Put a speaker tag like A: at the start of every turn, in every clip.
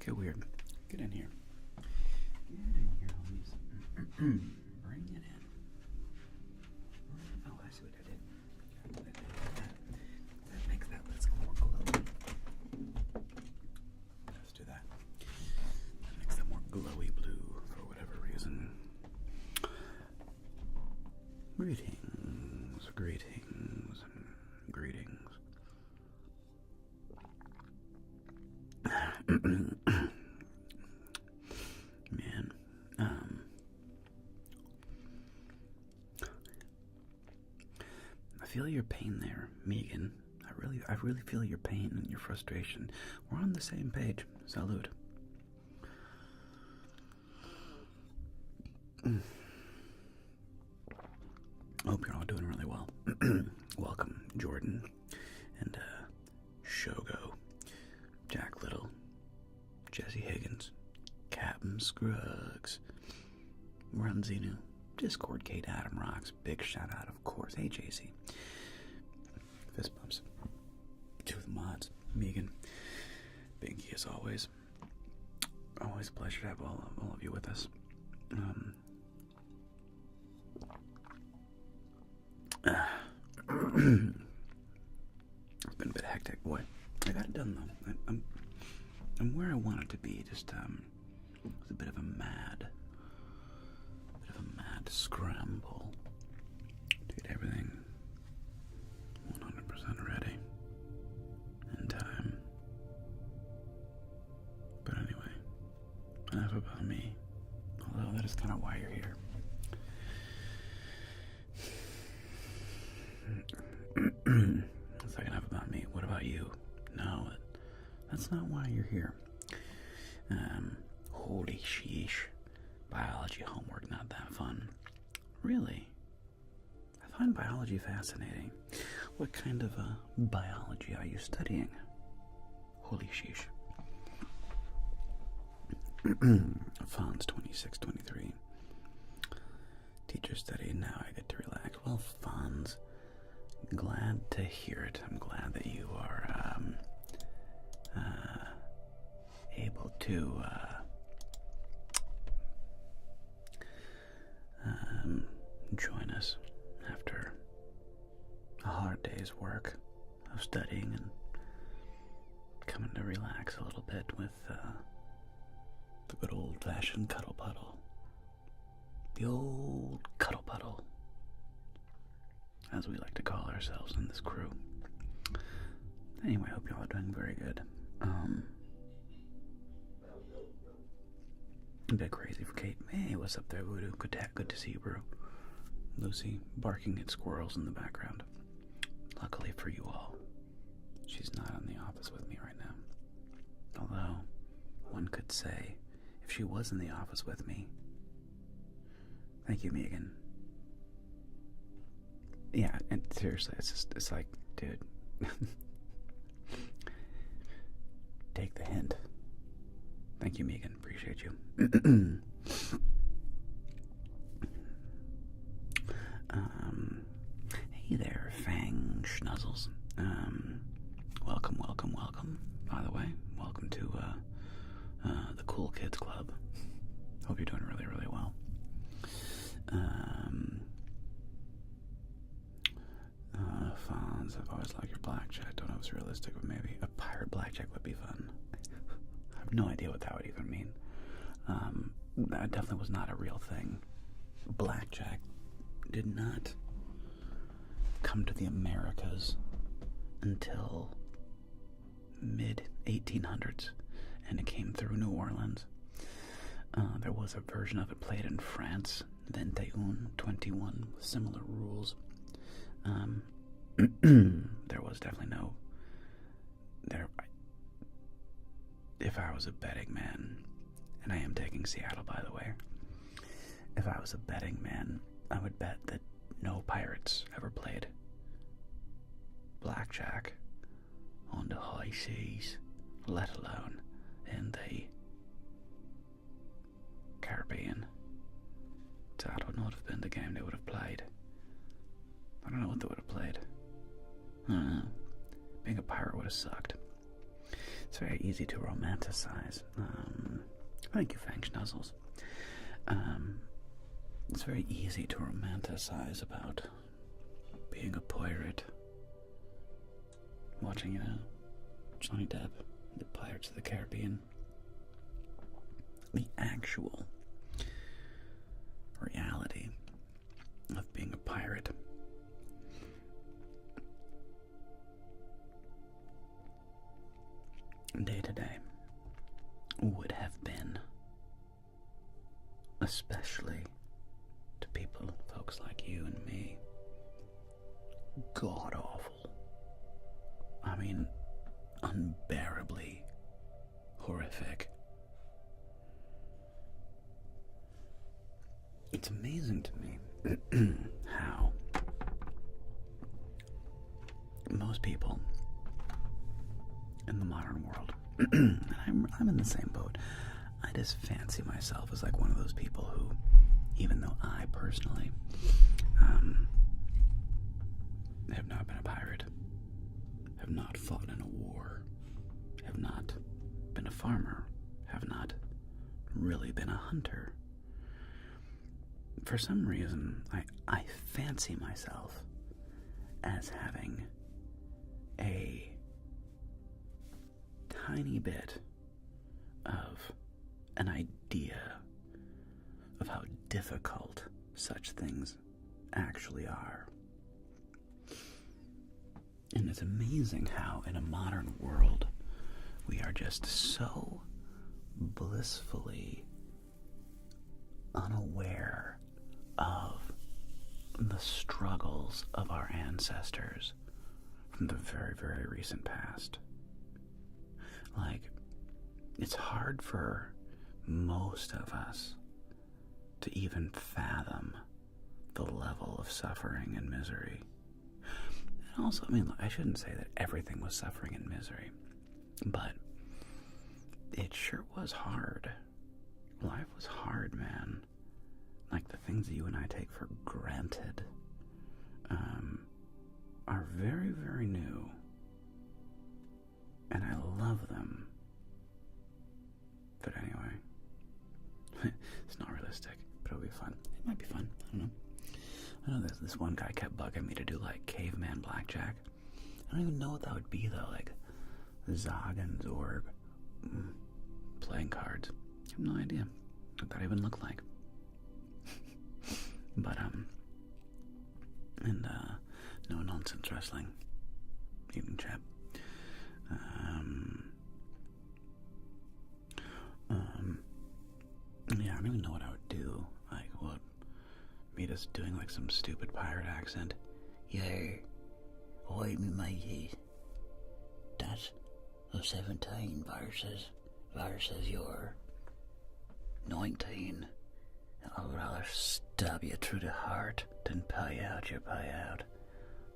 A: get weird. Get in here. Get in here, homies. Bring it in. Oh, I see what I did. That makes that let's go more glowy. Let's do that. That makes that more glowy blue for whatever reason. Greetings, greetings, greetings. Man, I feel your pain there, Megan. I really feel your pain and your frustration. We're on the same page. Salute. Hope you're all doing really well. Welcome, Jordan and Shogo, Jack Little, Jesse Higgins, Captain Scruggs, Runzinu, Discord, Kate Adam Rocks, big shout out, of course, HAC, fist bumps to the mods, Megan, Binky as always. Always a pleasure to have all of you with us. It's been a bit hectic, boy. I got it done though. I'm where I wanted to be. Just it was a bit of a mad scramble to get everything 100% ready in time. But anyway, enough about me. Although that is kind of why you're here. It's like enough about me. What about you? No, that's not why you're here. Holy sheesh. Biology homework, not that fun. Really? I find biology fascinating. What kind of biology are you studying? Holy sheesh. Fonz 2623. Teacher study, now I get to relax. Well, Fonz, glad to hear it. I'm glad that you are able to join us after a hard day's work of studying and coming to relax a little bit with the good old-fashioned cuddle puddle. The old cuddle puddle, as we like to call ourselves in this crew. Anyway, I hope y'all are doing very good. A bit crazy for Kate. Hey, what's up there, Voodoo? Good to see you, bro. Lucy barking at squirrels in the background. Luckily for you all, she's not in the office with me right now. Although, one could say, if she was in the office with me... Thank you, Megan. Yeah, and seriously, it's like, dude, take the hint. Thank you, Megan. Appreciate you. Hey there, Fang Schnuzzles. Welcome. By the way, welcome to the Cool Kids Club. Hope you're doing really, really well. Fonz, I've always liked your blackjack. Don't know if it's realistic, but maybe a pirate blackjack would be fun. I have no idea what that would even mean. That definitely was not a real thing. Blackjack did not come to the Americas until mid-1800s, and it came through New Orleans. There was a version of it played in France, 21, with similar rules. There was definitely no... If I was a betting man, and I am taking Seattle, by the way, if I was a betting man, I would bet that no pirates ever played blackjack on the high seas, let alone in the Caribbean. So I don't know what would have been the game they would have played. I don't know what they would have played. I don't know. Being a pirate would have sucked. It's very easy to romanticize. Thank you, Fang Schnuzzles. It's very easy to romanticize about being a pirate. Watching Johnny Depp, the Pirates of the Caribbean. The actual reality of being a pirate day to day would have been, especially to folks like you and me, god awful. I mean, unbearably horrific. It's amazing to me how most people in the modern world, and I'm in the same boat, I just fancy myself as like one of those people who, even though I personally have not been a pirate, have not fought in a war, have not been a farmer, have not really been a hunter, for some reason I fancy myself as having a tiny bit of an idea of how difficult such things actually are. And it's amazing how in a modern world we are just so blissfully unaware of the struggles of our ancestors from the very, very recent past. Like, it's hard for most of us to even fathom the level of suffering and misery. And also, I mean, I shouldn't say that everything was suffering and misery, but it sure was hard. Life was hard, man. Like, the things that you and I take for granted are very, very new. And I love them. But anyway, it's not realistic, but it'll be fun. It might be fun. I don't know. I know this one guy kept bugging me to do, like, caveman blackjack. I don't even know what that would be, though. Like, Zog and Zorg playing cards. I have no idea what that even looked like. But, and, no nonsense wrestling. Evening chat. Yeah, I don't even know what I would do. Like, what? Me just doing, like, some stupid pirate accent. Yeah. Oi, me matey. That's a 17 versus your 19. I'd rather stab you through the heart than pay out your payout.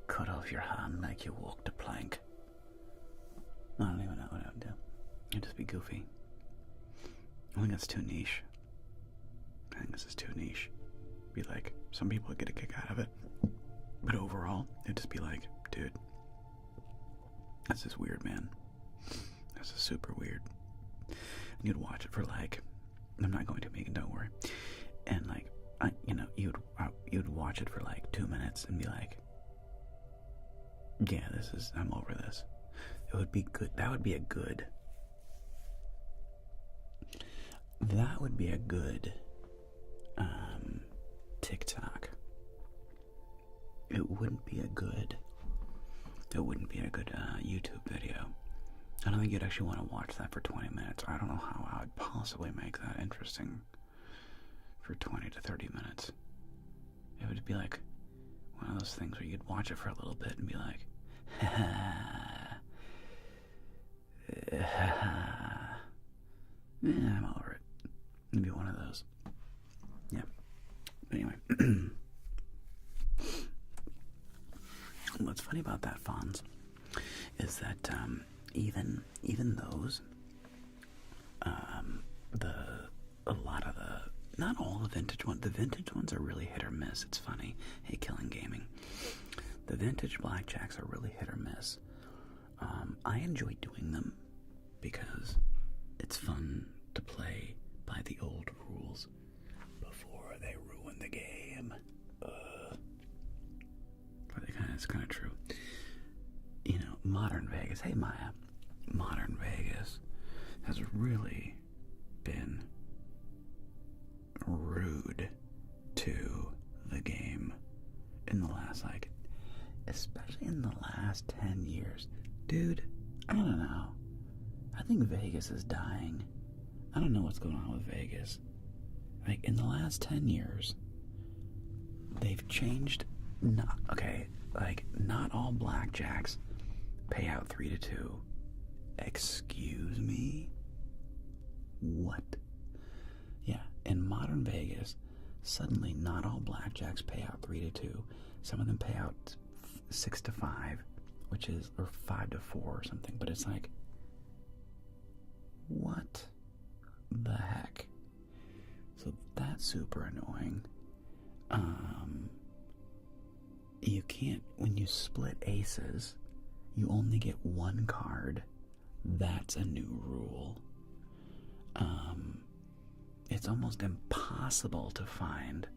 A: Cut off your hand, make you walk the plank. I don't even know what I would do. It'd just be goofy. I think that's too niche. I think this is too niche. Be like, some people would get a kick out of it. But overall, it'd just be like, dude, this is weird, man. This is super weird. And you'd watch it for like, I'm not going to, Megan, don't worry. And like, you'd watch it for like 2 minutes and be like, yeah, I'm over this. It would be good. That would be a good TikTok. It wouldn't be a good YouTube video. I don't think you'd actually want to watch that for 20 minutes. I don't know how I would possibly make that interesting for 20 to 30 minutes. It would be like one of those things where you'd watch it for a little bit and be like, yeah, I'm over it. It'd be one of those. Yeah. But anyway. What's funny about that, Fonz, is that even those, not all the vintage ones are really hit or miss. It's funny. Hey, Killing Gaming. The vintage blackjacks are really hit or miss. I enjoy doing them because it's fun to play by the old rules before they ruin the game. It's kind of true. You know, modern Vegas. Hey, Maya. Modern Vegas has really been rude to the game in the last, especially in the last 10 years. Dude, I don't know. I think Vegas is dying. I don't know what's going on with Vegas. In the last 10 years, they've changed. Not all blackjacks pay out 3-2. Excuse me? What? Yeah, in modern Vegas, suddenly not all blackjacks pay out 3-2. Some of them pay out 6-5, or 5-4 or something. But it's what the heck? So that's super annoying. You can't, when you split aces, you only get one card. That's a new rule. It's almost impossible to find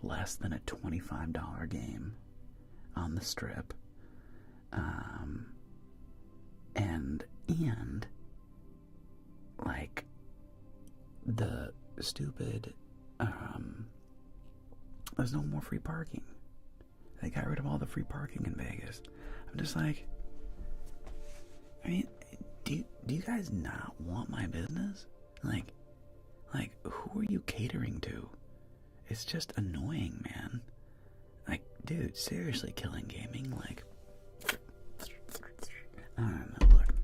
A: less than a $25 game on the strip. And the stupid, there's no more free parking. They got rid of all the free parking in Vegas. I'm just do you guys not want my business? Who are you catering to? It's just annoying, man. Dude, seriously, killing gaming, I don't know, look.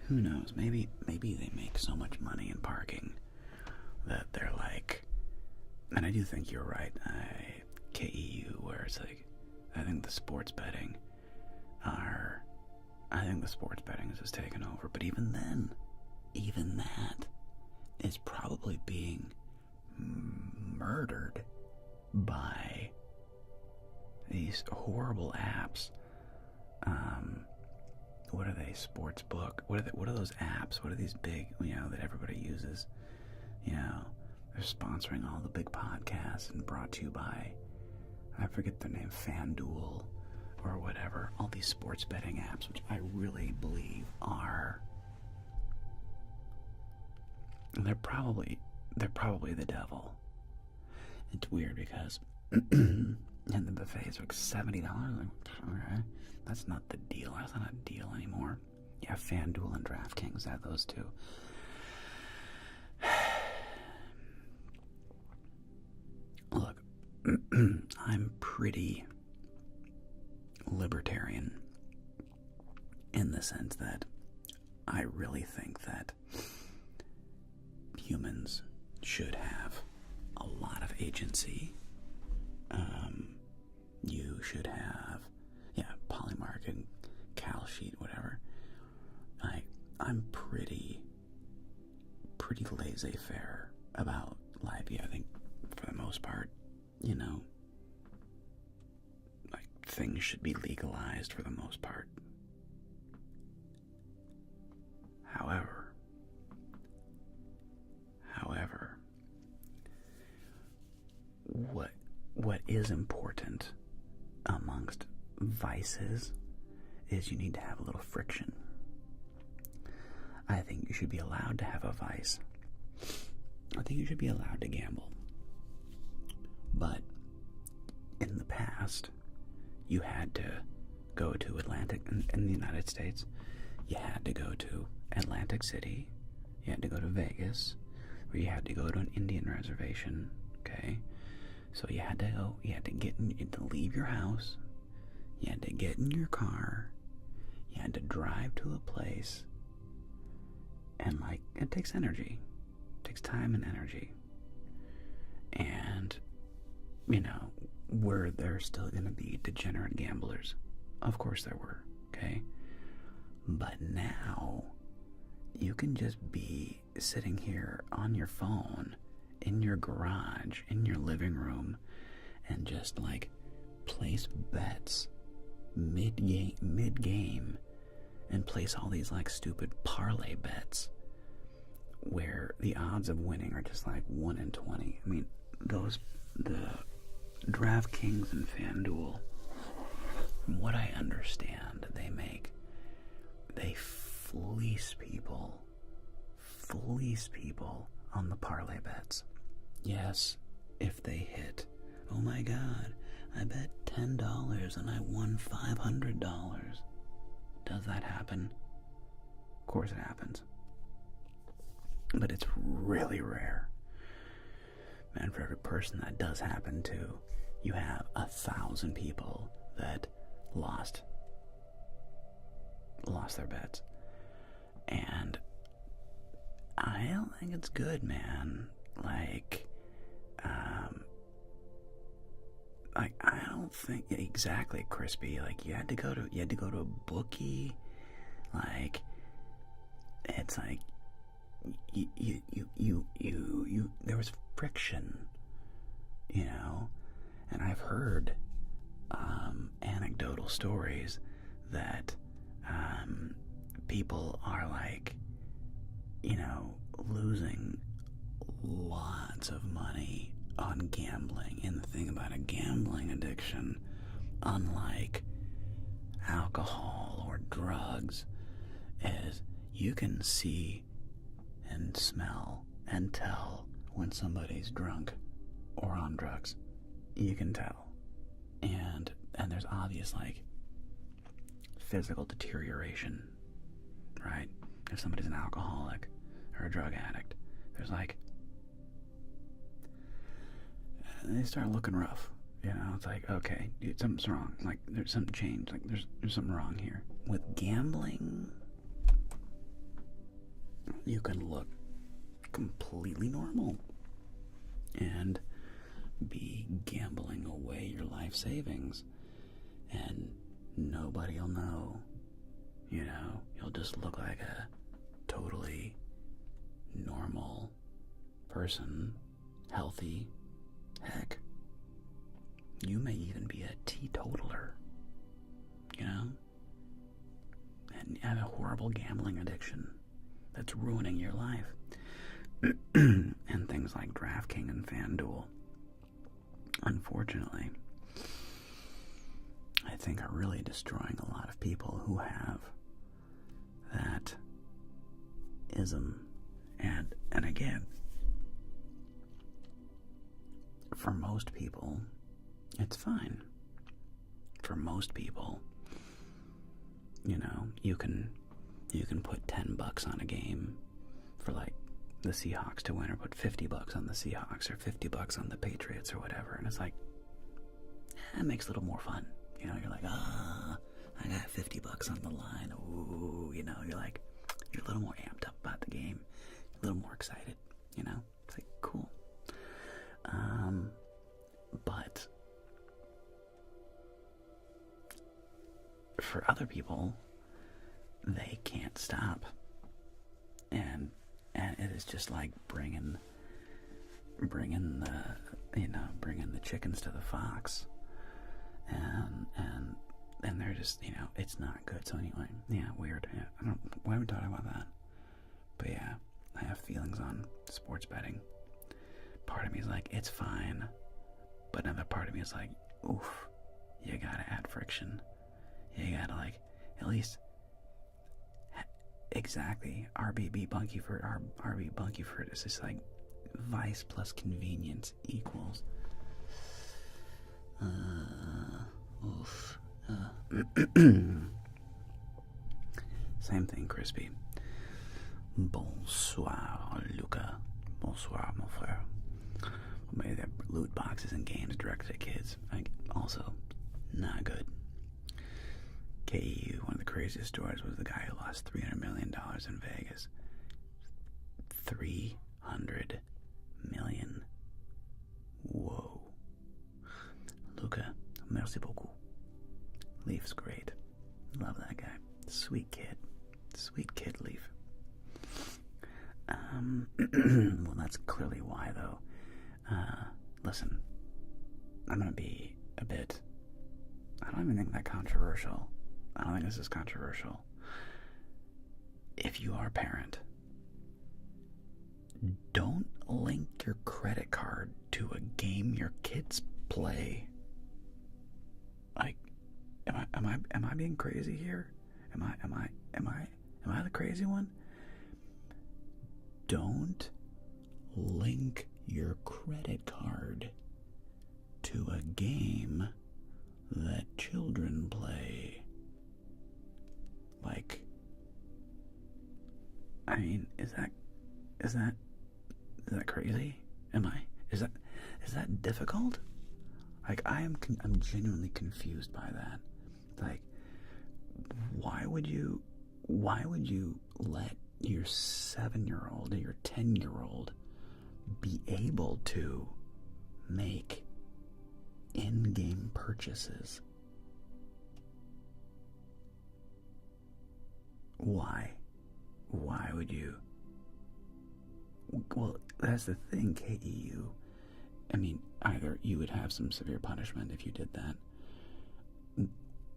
A: Who knows? Maybe they make so much money in parking that they're and I do think you're right. KEU, where it's I think the sports betting is just taking over. But even that is probably being murdered by these horrible apps. What are they? Sportsbook. What are those apps? What are these big, that everybody uses? They're sponsoring all the big podcasts and brought to you by, I forget their name, FanDuel or whatever. All these sports betting apps, which I really believe they're probably the devil. It's weird because and the buffets are $70. Okay, that's not the deal. That's not a deal anymore. Yeah, FanDuel and DraftKings have those too. Look, I'm pretty libertarian in the sense that I really think that humans should have a lot of agency. You should have, Polymarket, Cal Sheet, whatever. I'm pretty laissez-faire about life. Yeah, I think for the most part, things should be legalized for the most part. However, what is important amongst vices is you need to have a little friction. I think you should be allowed to have a vice. I think you should be allowed to gamble. But in the past, you had to go to in the United States, you had to go to Atlantic City, you had to go to Vegas, or you had to go to an Indian reservation, okay? So you had to leave your house, you had to get in your car, you had to drive to a place, and it takes energy. It takes time and energy. And, were there still going to be degenerate gamblers? Of course there were, okay? But now, you can just be sitting here on your phone, in your garage, in your living room, and just, place bets mid-game, and place all these like stupid parlay bets where the odds of winning are just like 1 in 20. I mean, the DraftKings and FanDuel, from what I understand, they fleece people on the parlay bets. Yes, if they hit, oh my God, I bet $10 and I won $500. Does that happen? Of course it happens. But it's really rare. And for every person that does happen to, you have 1,000 people that lost their bets. And I don't think it's good, man. Like I don't think exactly, Crispy. Like you had to go to a bookie. Like it's like you there was friction, you know. And I've heard anecdotal stories that people are like, you know, losing lots of money on gambling. And the thing about a gambling addiction, unlike alcohol or drugs, is you can see and smell and tell when somebody's drunk or on drugs. You can tell. And there's obvious like physical deterioration, right? If somebody's an alcoholic or a drug addict, there's like, they start looking rough, you know. It's like, okay, dude, something's wrong. Like there's something changed. Like there's something wrong here. With gambling, you can look completely normal and be gambling away your life savings, and nobody will know. You know, you'll just look like a totally normal person, healthy. Heck, you may even be a teetotaler, you know, and have a horrible gambling addiction that's ruining your life. And things like DraftKings and FanDuel, unfortunately, I think are really destroying a lot of people who have that ism. And again, for most people, it's fine. For most people, you know, you can put $10 on a game for like the Seahawks to win, or put $50 on the Seahawks, or $50 on the Patriots, or whatever, and it's like, it makes it a little more fun. You know, you're like, I got $50 on the line. Ooh, you know, you're a little more amped up about the game, a little more excited. You know, it's like cool. But for other people, they can't stop, and it is just like bringing the chickens to the fox, and they're just, you know, it's not good. So anyway, yeah, weird. Yeah, I don't. Why are we talking about that? But yeah, I have feelings on sports betting. Part of me is like, it's fine, but another part of me is like, oof, you gotta add friction. You gotta, like, at least, exactly, RB Bunkyford is just like, vice plus convenience equals, oof, same thing, Crispy. Bonsoir, Luca. Bonsoir, mon frère. Maybe that loot boxes and games directed at kids. Like, also, not good. KU, one of the craziest stories was the guy who lost $300 million in Vegas. 300 million. Whoa. Luca, merci beaucoup. Leaf's great. Love that guy. Sweet kid. Sweet kid, Leaf. Well, that's clearly why, though. Listen, I'm gonna be a bit, I don't even think that controversial. I don't think this is controversial. if you are a parent, don't link your credit card to a game your kids play. Like, am I being crazy here? Am I the crazy one? Don't link your credit card to a game that children play. Like, I mean, is that crazy? Is that difficult? Like, I'm genuinely confused by that. Like, why would you let your 7-year-old or your 10-year-old be able to make in-game purchases? Why would you? Well, that's the thing, KEU. I mean, either you would have some severe punishment if you did that.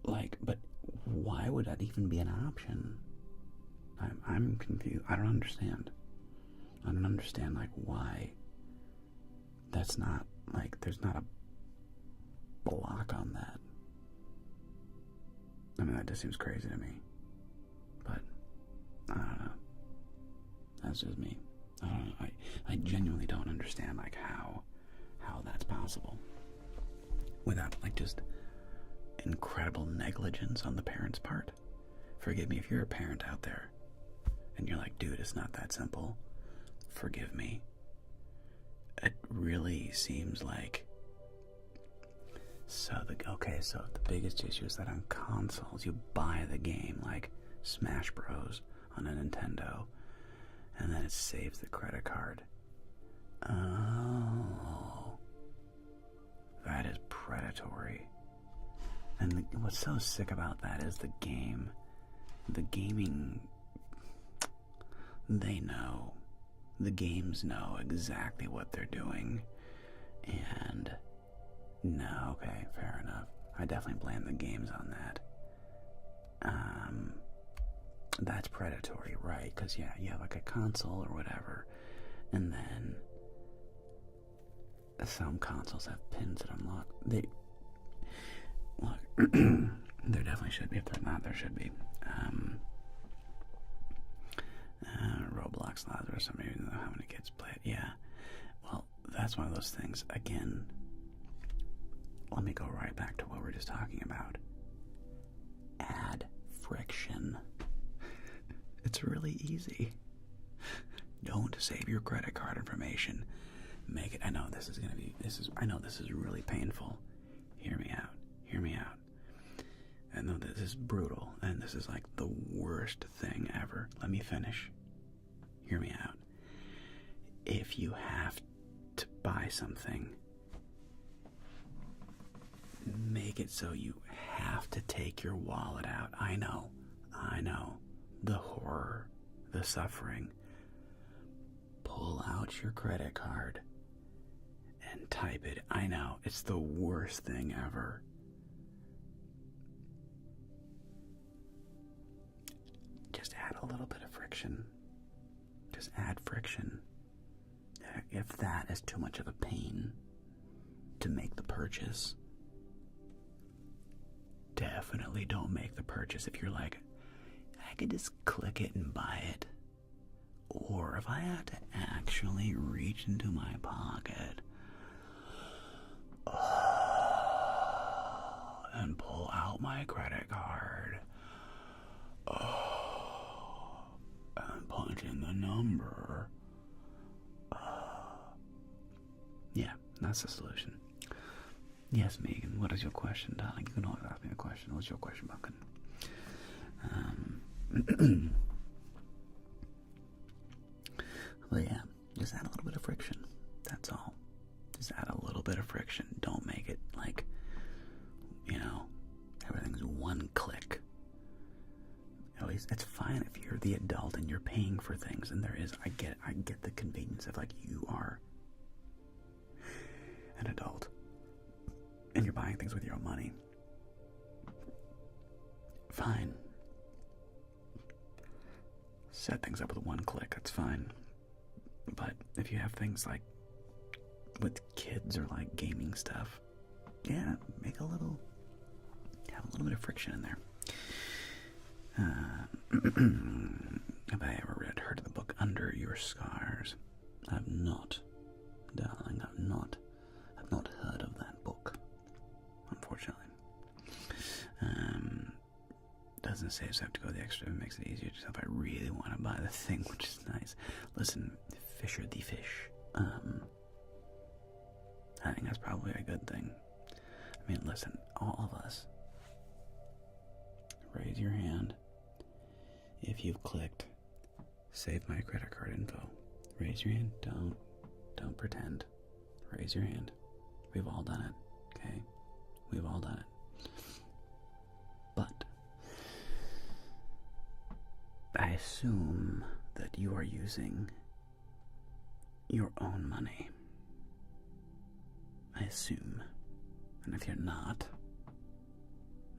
A: Like, but why would that even be an option? I'm confused. I don't understand. Like, why that's not, like, there's not a block on that. I mean, that just seems crazy to me. But, I don't know. That's just me. I don't know. I genuinely don't understand, like, how that's possible. Without, like, just incredible negligence on the parent's part. Forgive me if you're a parent out there and you're like, dude, it's not that simple. Forgive me. It really seems like... So the biggest issue is that on consoles, you buy the game, like Smash Bros. On a Nintendo, and then it saves the credit card. Oh. That is predatory. And what's so sick about that is the gaming, they know. The games know exactly what they're doing. And, no, okay, fair enough. I definitely blame the games on that. That's predatory, right? Because, yeah, you have like a console or whatever, and then some consoles have pins that unlock. There definitely should be. If they're not, there should be. Roblox Lazarus, or maybe how many kids play it. Yeah. Well, that's one of those things. Again, let me go right back to what we were just talking about. Add friction. It's really easy. Don't save your credit card information. Make it. I know this is really painful. Hear me out. I know this is brutal, and this is like the worst thing ever. Let me finish. Hear me out. If you have to buy something, make it so you have to take your wallet out. I know. The horror, the suffering. Pull out your credit card and type it. I know, it's the worst thing ever. Just add a little bit of friction. Just add friction. If that is too much of a pain to make the purchase, definitely don't make the purchase. If you're like, I could just click it and buy it. Or if I have to actually reach into my pocket and pull out my credit card and punch in the number, yeah, that's the solution. Yes, Megan, what is your question, darling? You can always ask me a question. What's your question, Bumpkin? Well, yeah, just add a little bit of friction. That's all. Just add a little bit of friction. Don't make it like, everything's one click. At least it's fine if you're the adult and you're paying for things, and I get the convenience of, like, you are an adult and you're buying things with your own money. Fine. set things up with one click, that's fine. But if you have things like with kids or like gaming stuff, yeah, have a little bit of friction in there. Have I ever heard of the book Under Your Scars? I've not, darling, I've not heard of that book, unfortunately. Doesn't say so I have to go the extra, it makes it easier just if I really want to buy the thing, which is nice. Listen, Fisher the Fish, I think that's probably a good thing. I mean, listen, all of us, raise your hand if you've clicked save my credit card info. Raise your hand. Don't pretend. Raise your hand. We've all done it, okay? We've all done it. But I assume that you are using your own money. I assume. And if you're not,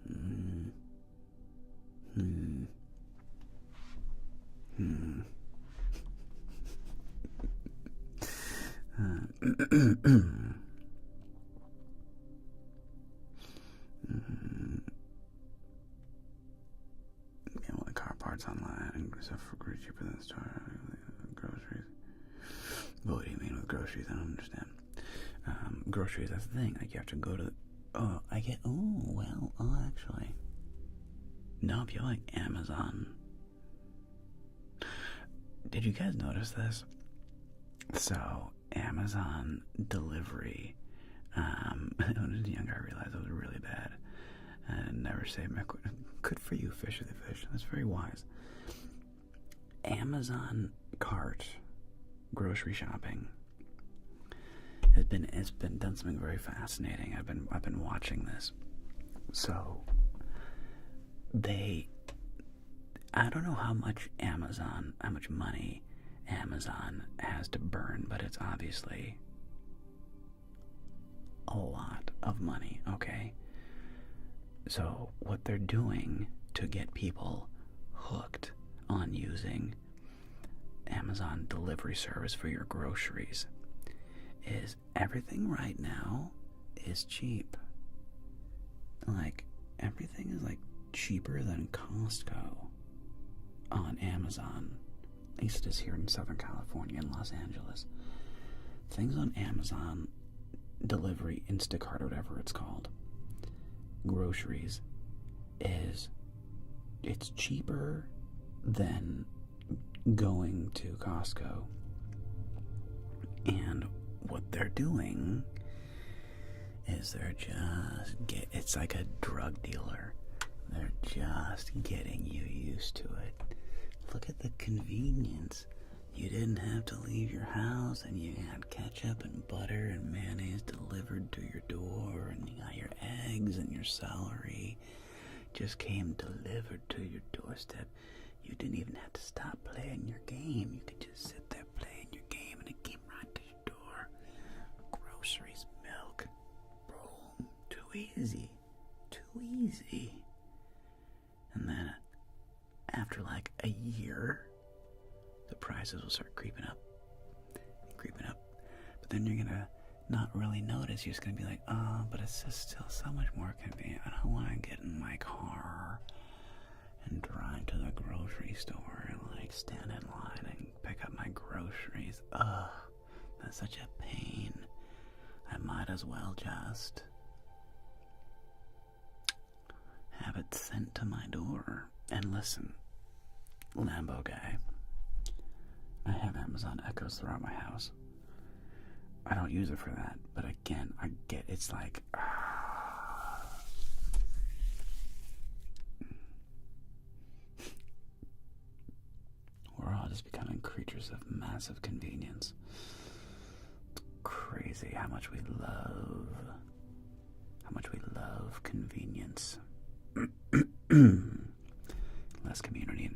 A: get all the car parts online and stuff for cheaper than the store. Groceries. What do you mean with groceries? I don't understand. Groceries, that's the thing. Like, you have to go to actually. No, if you like Amazon. Did you guys notice this? So, Amazon delivery. When I was younger, I realized it was really bad. And never saved my... Good for you, Fisher the Fish. That's very wise. Amazon cart grocery shopping. It's been done something very fascinating. I've been watching this. So I don't know how much money Amazon has to burn, but it's obviously a lot of money, okay? So what they're doing to get people hooked on using Amazon delivery service for your groceries is everything right now is cheap. Like, everything is like cheaper than Costco on Amazon. At least it is here in Southern California and Los Angeles. Things on Amazon delivery, Instacart, or whatever it's called, groceries, it's cheaper than going to Costco. And what they're doing is it's like a drug dealer. They're just getting you used to it. Look at the convenience. You didn't have to leave your house, and you had ketchup and butter and mayonnaise delivered to your door, and you got your eggs and your celery just came delivered to your doorstep. You didn't even have to stop playing your game. You could just sit there playing your game, and it came right to your door. Groceries, milk, boom, too easy. And then after like a year, the prices will start creeping up. But then you're gonna not really notice. You're just gonna be like, oh, but it's just still so much more convenient. I don't want to get in my car and drive to the grocery store and like stand in line and pick up my groceries. Ugh, that's such a pain. I might as well just have it sent to my door. And listen, Lambo guy, I have Amazon Echoes throughout my house. I don't use it for that, but again, it's like, we're all just becoming creatures of massive convenience. It's crazy how much we love convenience. Less community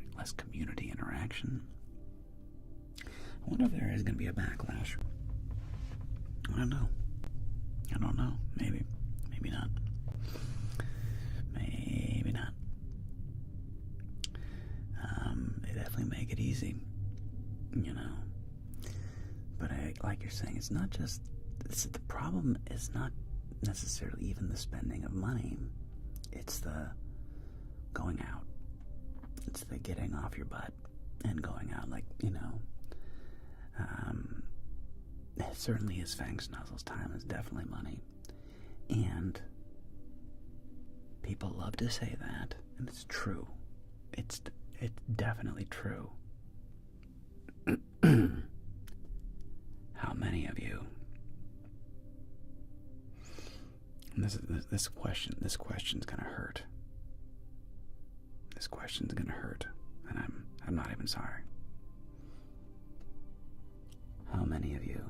A: interaction. I wonder if there is going to be a backlash. I don't know. Maybe not. They definitely make it easy. saying, it's not just, the problem is not necessarily even the spending of money. It's the going out. It's the getting off your butt and going out, like, it certainly is Fang Snuzzle's time. Is definitely money. And people love to say that, and it's true. It's definitely true. How many of you? And this question's gonna hurt. This question's gonna hurt, and I'm not even sorry. How many of you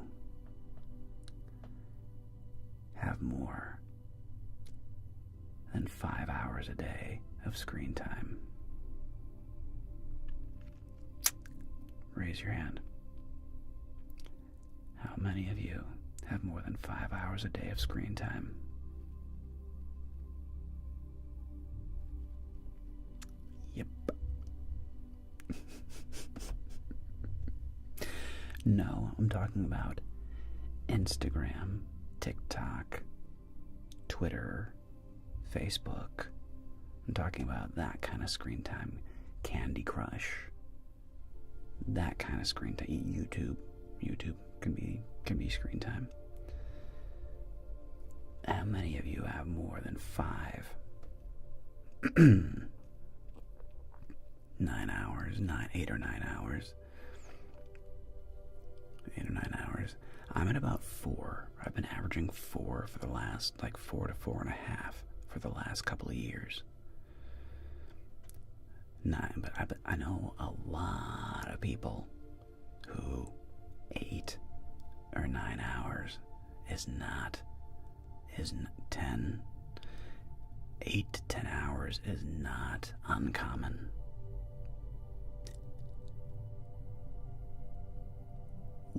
A: have more than 5 hours a day of screen time? Raise your hand. How many of you have more than 5 hours a day of screen time? Yep. No, I'm talking about Instagram, TikTok, Twitter, Facebook. I'm talking about that kind of screen time. Candy Crush. That kind of screen time. YouTube can be screen time. How many of you have more than 9 hours, 8 or 9 hours? 8 or 9 hours. I'm at about 4. I've been averaging 4 for the last, 4 to 4.5 for the last couple of years. 9, but I know a lot of people who 8 or 9 hours is 10. 8 to 10 hours is not uncommon.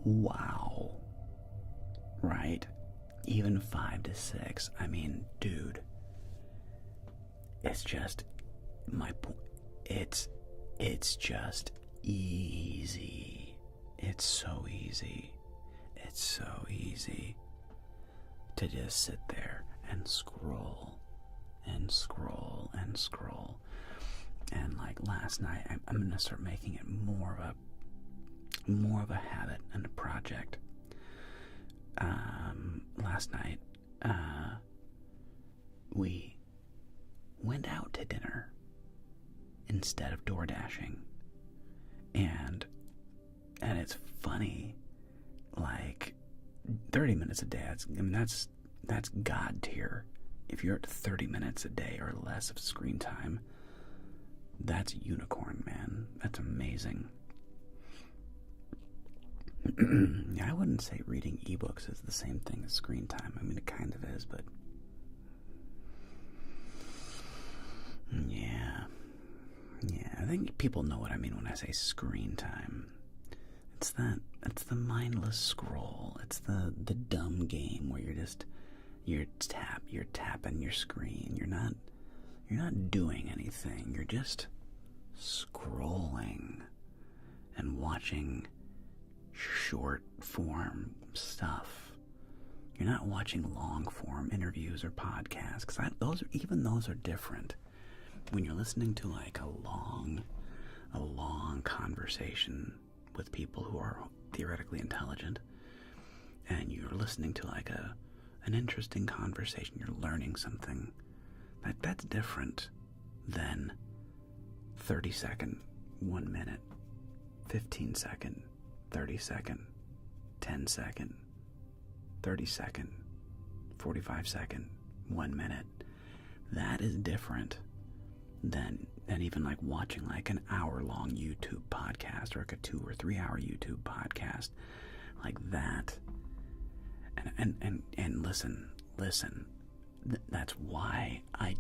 A: Wow. Right? Even 5 to 6. I mean, dude. It's just my point. It's just easy. It's so easy. It's so easy to just sit there and scroll and scroll and scroll. And like last night, I'm gonna start making it more of a habit and a project. Last night, we went out to dinner instead of door dashing, and it's funny, like 30 minutes a day. That's God tier. If you're at 30 minutes a day or less of screen time, that's unicorn, man. That's amazing. I wouldn't say reading ebooks is the same thing as screen time. I mean, it kind of is, but yeah, I think people know what I mean when I say screen time. It's the mindless scroll. It's the dumb game where you're tapping your screen. You're not doing anything. You're just scrolling and watching short form stuff. You're not watching long form interviews or podcasts, because those are different. When you're listening to like a long conversation with people who are theoretically intelligent, and you're listening to like an interesting conversation, you're learning something, that's different than 30-second, 1 minute, 15-second, 30-second, 10-second, 30-second, 45-second, 1 minute. That is different than even like watching like an hour-long YouTube podcast or like a 2 or 3 hour YouTube podcast like that. And listen. That's why I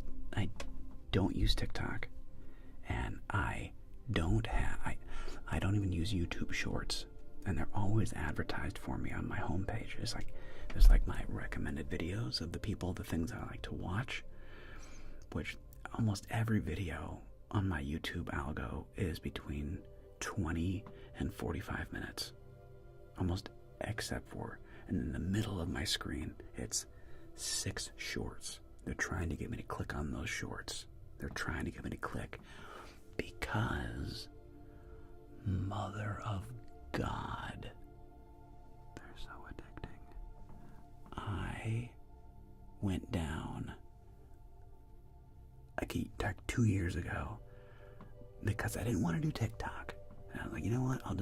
A: don't use TikTok, and I don't even use YouTube Shorts, and they're always advertised for me on my homepage. There's like my recommended videos of the things I like to watch, which almost every video on my YouTube algo is between 20 and 45 minutes. Almost, except for and in the middle of my screen, it's 6 shorts. They're trying to get me to click on those shorts. They're trying to get me to click because, mother of God, they're so addicting. I went down like 2 years ago because I didn't want to do TikTok. And I was like, you know what? Let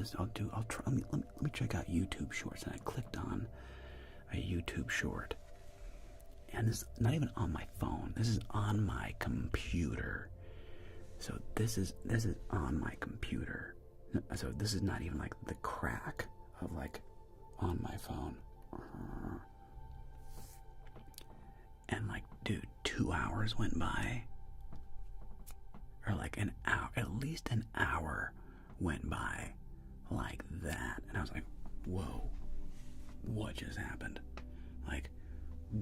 A: me check out YouTube Shorts. And I clicked on a YouTube short. And this is not even on my phone. This is on my computer. So this is on my computer. So this is not even like the crack of like on my phone. And like, dude, 2 hours went by. Or like an hour, at least an hour went by like that. And I was like, whoa, what just happened? Like,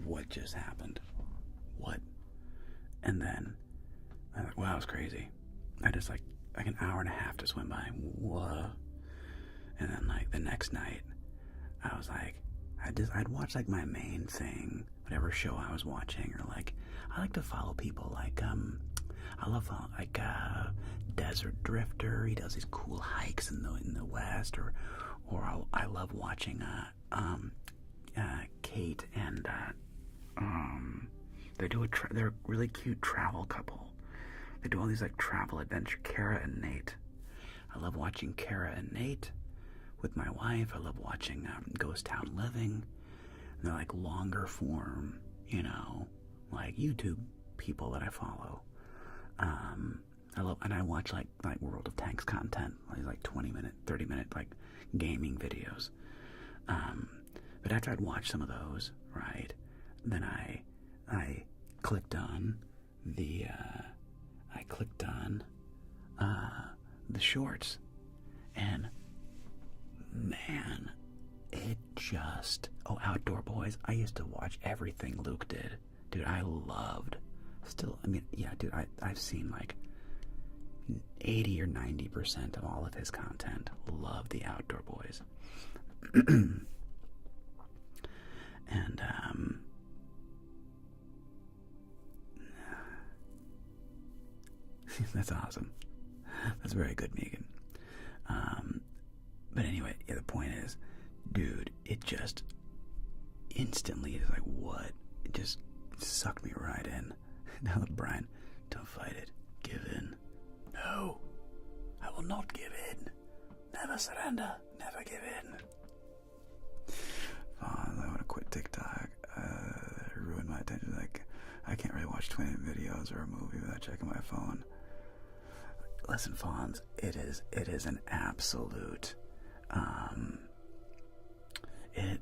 A: what just happened? What? And then I was like, wow, it was crazy. I just like an hour and a half just went by. What? And then like the next night, I was like, I'd watch like my main thing, whatever show I was watching, or like, I like to follow people like, I love like Desert Drifter. He does these cool hikes in the West, or I love watching Kate and they're a really cute travel couple. They do all these like travel adventure. Kara and Nate. I love watching Kara and Nate with my wife. I love watching Ghost Town Living. And they're like longer form, you know, like YouTube people that I follow. I watch like World of Tanks content, like 20-minute, 30-minute like gaming videos. But after I'd watched some of those, right, then I clicked on the shorts, and man, it just Outdoor Boys. I used to watch everything Luke did, dude. I loved. Still, I mean, yeah, dude. I've seen like 80 or 90% of all of his content. Love the Outdoor Boys. And that's awesome. That's very good, Megan. But anyway, yeah, the point is, dude, it just instantly is like, what? It just sucked me right in. Now look, Brian, don't fight it. Give in. No, I will not give in. Never surrender. Never give in. I want to quit TikTok. Ruin my attention. Like, I can't really watch 20 videos or a movie without checking my phone. Listen, Fonz, it is an absolute.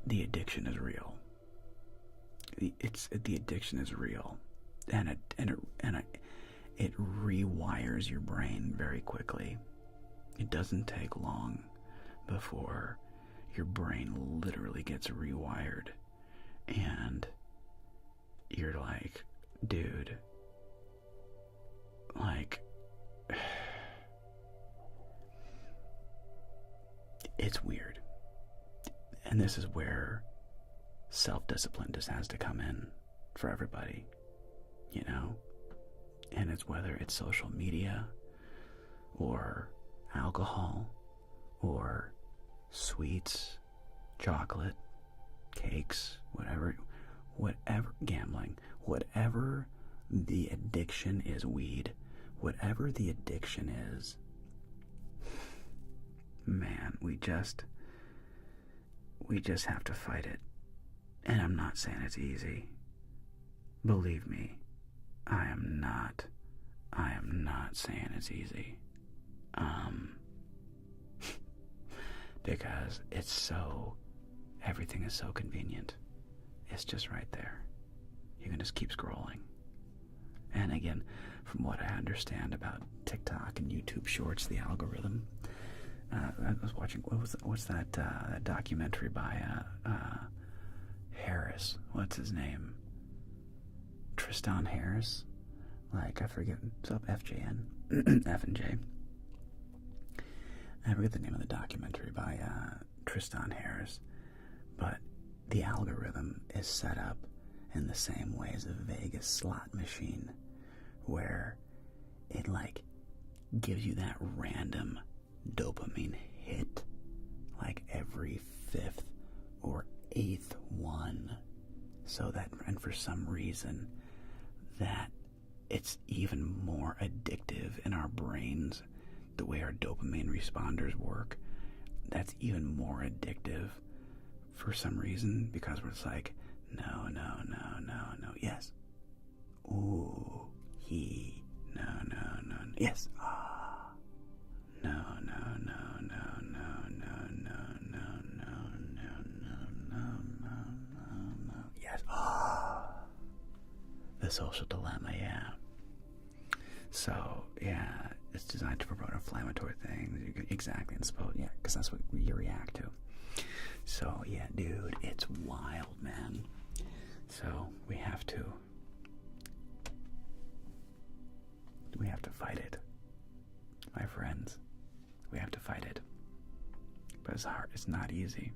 A: The addiction is real. The addiction is real, and it rewires your brain very quickly. It doesn't take long before your brain literally gets rewired, and you're like, dude, like, it's weird. And this is where self-discipline just has to come in for everybody, you know? And it's whether it's social media or alcohol or sweets, chocolate, cakes, whatever, gambling, whatever the addiction is, weed, whatever the addiction is, man, we just have to fight it. And I'm not saying it's easy. Believe me, I am not saying it's easy. Because everything is so convenient. It's just right there. You can just keep scrolling. And again, from what I understand about TikTok and YouTube Shorts, the algorithm, I was watching, what's that documentary by Harris? What's his name? Tristan Harris? Like, I forget. What's up, FJN? F and J. I forget the name of the documentary by Tristan Harris. But, the algorithm is set up in the same way as a Vegas slot machine, where it like gives you that random dopamine hit like every 5th or 8th one, so that, and for some reason that it's even more addictive in our brains, the way our dopamine responders work. That's even more addictive for some reason, because it's like, no, yes, ooh, he, no, yes, ah, no, yes, ah, the social dilemma, yeah. So, yeah, it's designed to promote inflammatory things. Exactly, and suppose, yeah, because that's what you react to. So, yeah, dude, it's wild, man. So, we have to fight it. My friends, we have to fight it. But it's hard, it's not easy.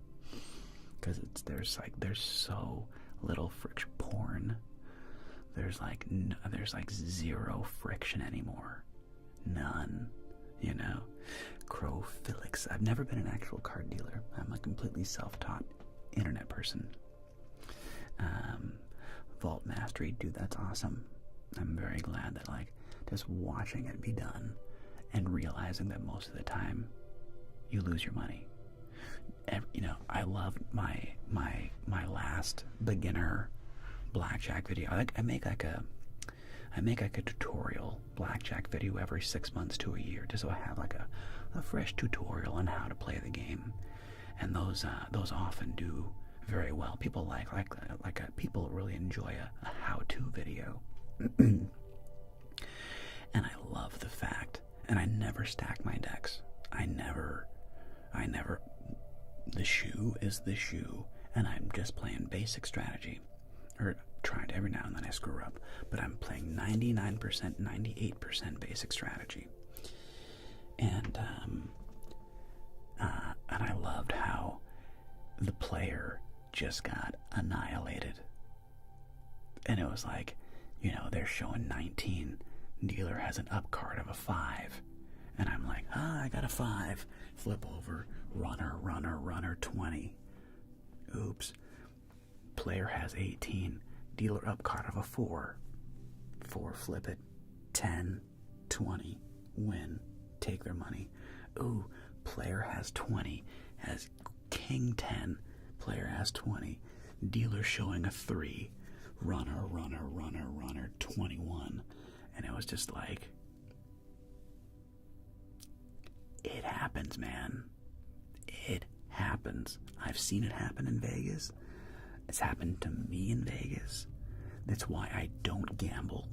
A: Because there's so little friction. Porn, there's like zero friction anymore. None, you know. Crophilics. I've never been an actual card dealer. I'm a completely self-taught internet person. Vault Mastery, dude, that's awesome. I'm very glad that, like, just watching it be done and realizing that most of the time you lose your money. You know, I loved my last beginner blackjack video. I make like a tutorial blackjack video every 6 months to a year, just so I have like a fresh tutorial on how to play the game. And those often do very well. People people really enjoy a how-to video. And I love the fact, and I never stack my decks. I never, the shoe is the shoe, and I'm just playing basic strategy. Or trying to, every now and then I screw up, but I'm playing 99%, 98% basic strategy. And I loved how the player just got annihilated. And it was like, you know, they're showing 19, dealer has an up card of a 5. And I'm like, I got a 5. Flip over, runner, 20. Oops. Player has 18. Dealer up card of a 4. 4, flip it. 10, 20. Win. Take their money. Ooh, player has 20. Has king 10. Player has 20. Dealer showing a 3. Runner, 21. And it was just like, it happens, man. It happens. I've seen it happen in Vegas. It's happened to me in Vegas. That's why I don't gamble.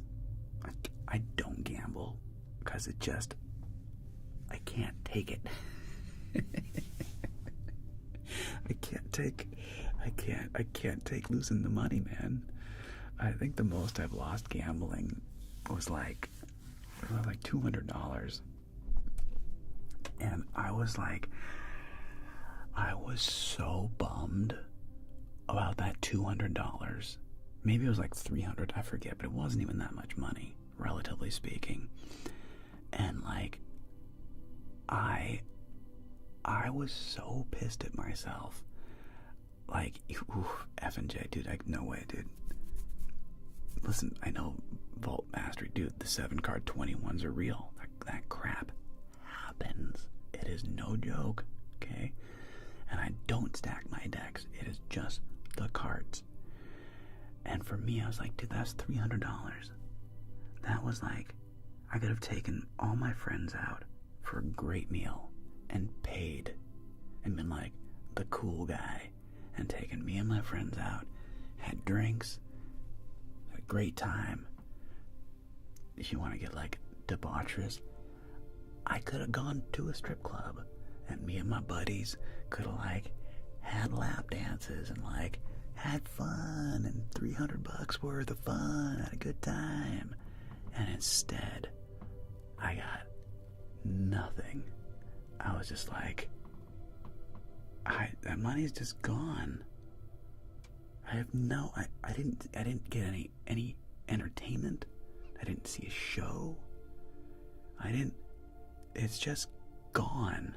A: I don't gamble because it just, I can't take it. I can't take losing the money, man. I think the most I've lost gambling was like $200. And I was so bummed about that $200. Maybe it was like $300, I forget, but it wasn't even that much money, relatively speaking. And like, I was so pissed at myself. Like, F and J, dude, no way, dude. Listen, I know Vault Mastery, dude, the 7-card 21s are real. That crap happens. It is no joke, okay? And I don't stack my decks. It is just the cards. And for me, I was like, dude, that's $300. That was like, I could have taken all my friends out for a great meal and paid and been like the cool guy and taken me and my friends out, had drinks, had a great time. If you want to get like debaucherous, I could have gone to a strip club and me and my buddies could have like had lap dances and like had fun and $300 worth of fun, had a good time. And instead, I got nothing. I was just like, that money's just gone. I have I didn't get any entertainment. I didn't see a show. It's just gone.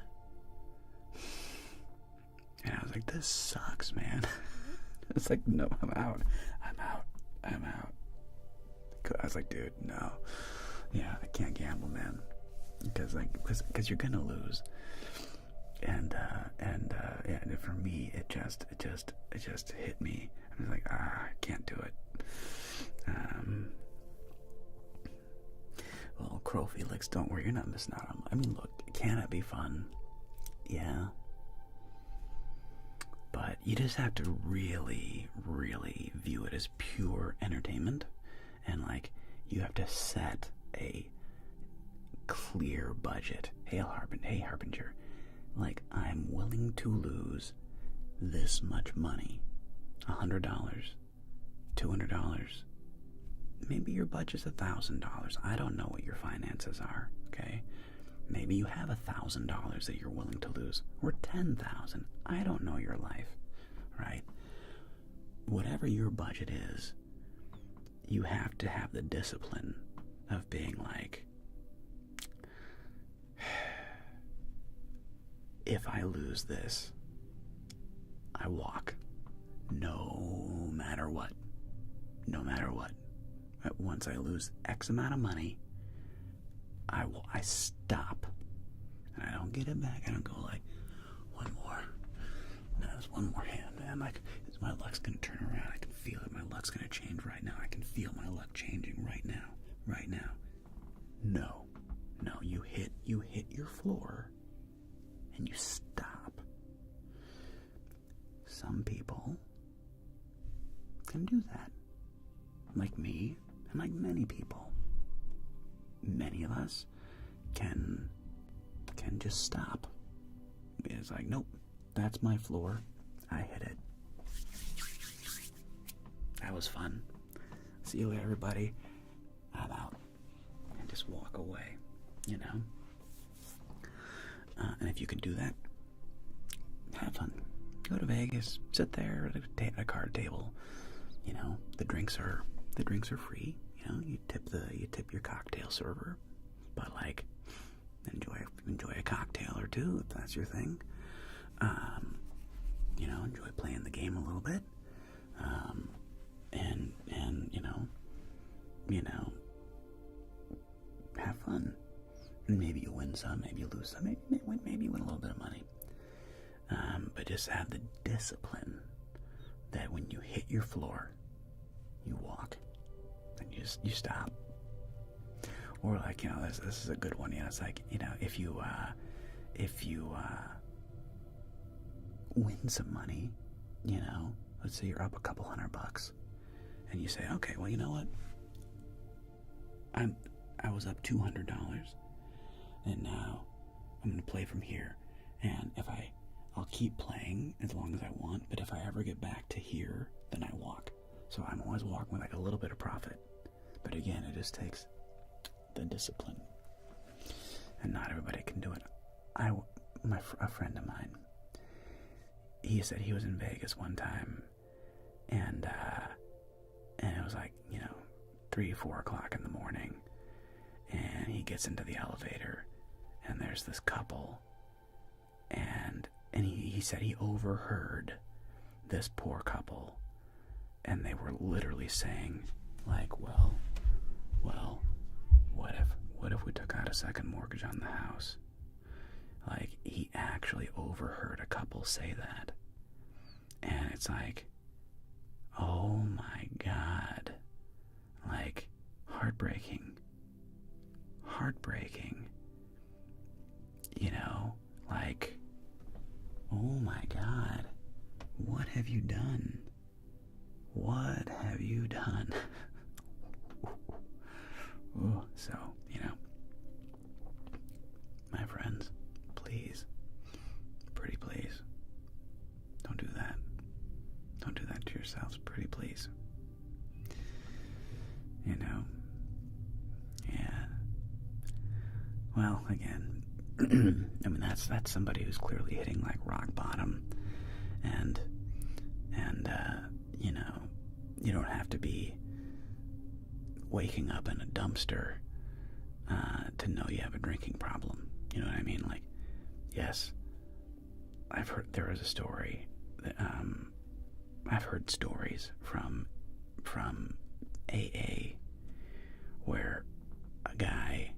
A: And I was like, this sucks, man. It's like, no, I'm out. I was like, dude, no. Yeah, I can't gamble, man. Because you're gonna lose. And for me, it just hit me. I was like, I can't do it. Well, Crow Felix, don't worry, you're not missing out on. I mean, look, can it be fun? Yeah. But you just have to really, really view it as pure entertainment. And, like, you have to set a clear budget. Hey, Harbinger. Like, I'm willing to lose this much money. $100, $200. Maybe your budget's $1,000. I don't know what your finances are, okay? Maybe you have $1,000 that you're willing to lose, or $10,000. I don't know your life, right? Whatever your budget is, you have to have the discipline of being like, if I lose this, I walk. No matter what. No matter what. Once I lose X amount of money, I stop. And I don't get it back. I don't go like, one more. No, there's one more hand, man. Like, my luck's going to turn around. I can feel it. My luck's going to change right now. I can feel my luck changing right now. Right now. No. You hit your floor and you stop. Some people can do that. Like me, and like many people. Many of us can just stop. It's like, nope, that's my floor. I hit it. That was fun. See you later, everybody. I'm out. And just walk away, you know? And if you can do that, have fun. Go to Vegas, sit there at a card table. You know, the drinks are free. You know, you tip your cocktail server, but like enjoy a cocktail or two if that's your thing. You know, enjoy playing the game a little bit. And you know, have fun. Maybe you win some, maybe you lose some, maybe you win a little bit of money. But just have the discipline that when you hit your floor, you walk and you stop. Or like, you know, this is a good one. You know, it's like, you know, if you win some money, you know, let's say you're up a couple $100, and you say, okay, well, you know what? I was up $200, and now I'm going to play from here. And I'll keep playing as long as I want, but if I ever get back to here, then I walk. So I'm always walking with like a little bit of profit. But again, it just takes the discipline. And not everybody can do it. A friend of mine, he said he was in Vegas one time, and it was like, you know, 3 or 4 o'clock in the morning, and he gets into the elevator, and there's this couple, and he said he overheard this poor couple, and they were literally saying, like, well, what if we took out a second mortgage on the house? Like, he actually overheard a couple say that. And it's like, oh my God. Like, heartbreaking. You know, like, oh my God. What have you done? What have you done? Ooh, so, you know, my friends, please, pretty please, don't do that. Don't do that to yourselves, pretty please. You know, yeah. Well, again, I mean, that's somebody who's clearly hitting like rock bottom, and you know, you don't have to be waking up in a dumpster to know you have a drinking problem. You know what I mean? Like, yes, I've heard there was a story that, I've heard stories from AA where a guy,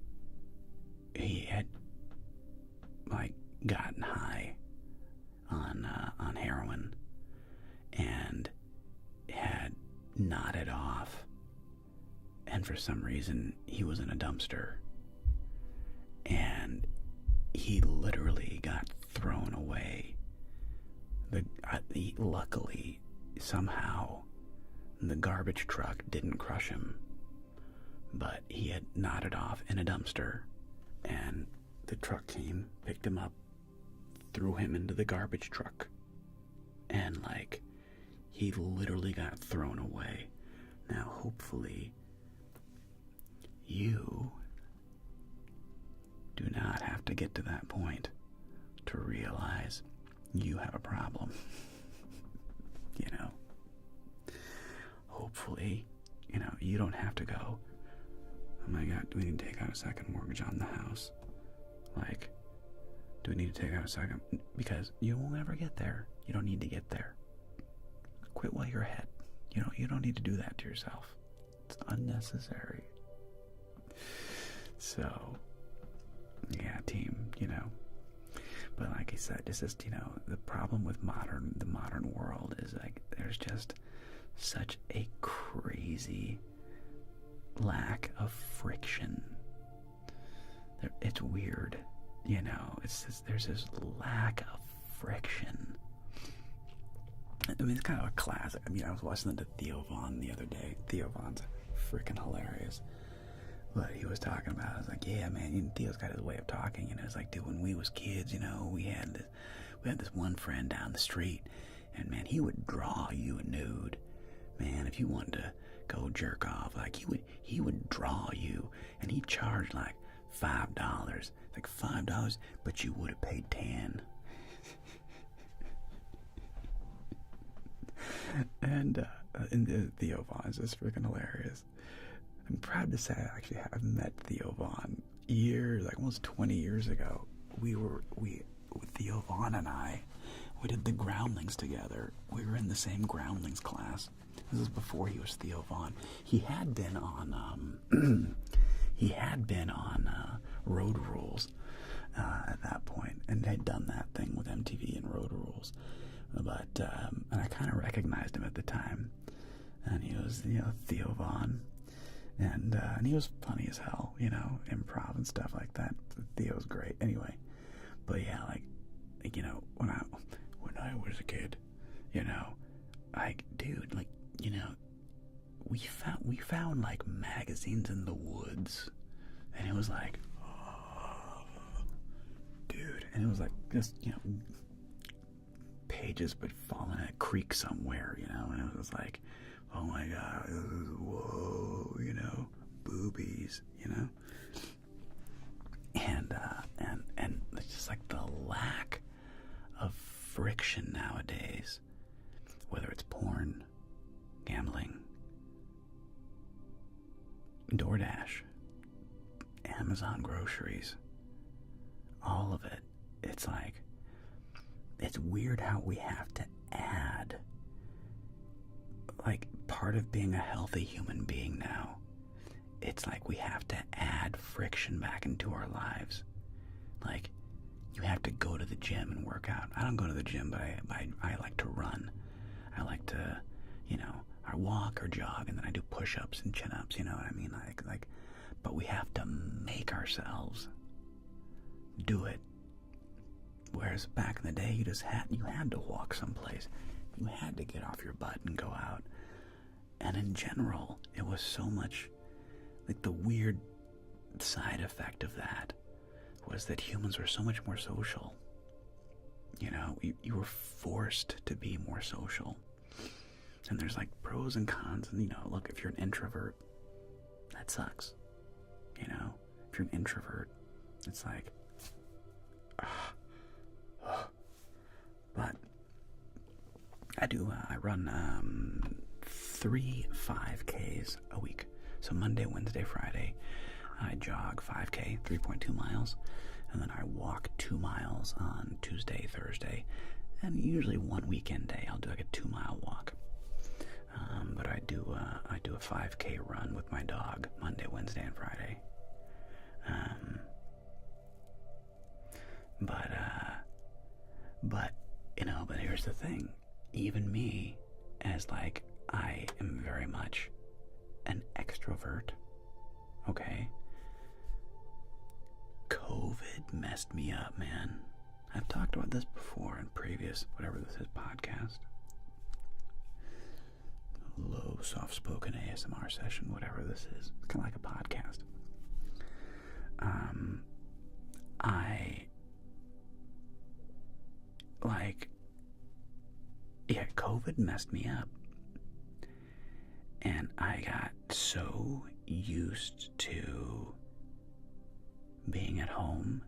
A: he had like gotten high on heroin and had nodded off, and for some reason he was in a dumpster and he literally got thrown away. Luckily, somehow the garbage truck didn't crush him, but he had nodded off in a dumpster, and the truck came, picked him up, threw him into the garbage truck, and like, he literally got thrown away. Now, hopefully, you do not have to get to that point to realize you have a problem. You know, hopefully, you know, you don't have to go, oh my God, do we need to take out a second mortgage on the house? Like, do we need to take out a second? Because you will never get there. You don't need to get there. Quit while you're ahead. You don't need to do that to yourself. It's unnecessary. So, yeah, team, you know. But like I said, it's just, you know, the problem with the modern world is like there's just such a crazy lack of friction. It's weird, you know. There's this lack of friction. I mean, it's kind of a classic. I mean, I was listening to Theo Von the other day. Theo Von's freaking hilarious. But he was talking about, I was like, yeah, man, Theo's got his way of talking. And it was like, dude, when we was kids, you know, we had this one friend down the street, and man, he would draw you a nude. Man, if you wanted to go jerk off, like he would draw you, and he charged like $5, like $5, but you would have paid 10. And Theo Von is just freaking hilarious. I'm proud to say I actually have met Theo Von years, like almost 20 years ago. Theo Von and I, we did the Groundlings together. We were in the same Groundlings class. This is before he was Theo Von. He had been on Road Rules at that point, and had done that thing with MTV and Road Rules. But and I kind of recognized him at the time, and he was, you know, Theo Von. And he was funny as hell, you know, improv and stuff like that. Theo's great. Anyway, but yeah, like you know, when I was a kid, you know, like, dude, like, you know, we found like magazines in the woods, and it was like, oh, dude, and it was like just, you know, pages would fall in a creek somewhere, you know, and it was like, oh my God, whoa, you know, boobies, you know, and it's just like the lack of friction nowadays, whether it's porn, gambling, DoorDash, Amazon groceries, all of it. It's like, it's weird how we have to add, like, part of being a healthy human being now. It's like we have to add friction back into our lives. Like, you have to go to the gym and work out. I don't go to the gym, but I like to run. I like to, you know, I walk or jog, and then I do push-ups and chin-ups, you know what I mean? Like, but we have to make ourselves do it. Whereas back in the day, you had to walk someplace. You had to get off your butt and go out. And in general, it was so much, like, the weird side effect of that was that humans were so much more social. You know, you were forced to be more social. And there's like pros and cons, and, you know, look, if you're an introvert, that sucks. You know, if you're an introvert, it's like, but I run 3 5Ks a week. So Monday, Wednesday, Friday, I jog 5K, 3.2 miles, and then I walk 2 miles on Tuesday, Thursday, and usually one weekend day I'll do like a 2-mile walk. But I do a 5K run with my dog Monday, Wednesday, and Friday. But here's the thing. Even me, as like, I am very much an extrovert, okay? COVID messed me up, man. I've talked about this before in previous, whatever this is, podcast. Low, soft-spoken ASMR session, whatever this is. It's kind of like a podcast. COVID messed me up. And I got so used to being at home.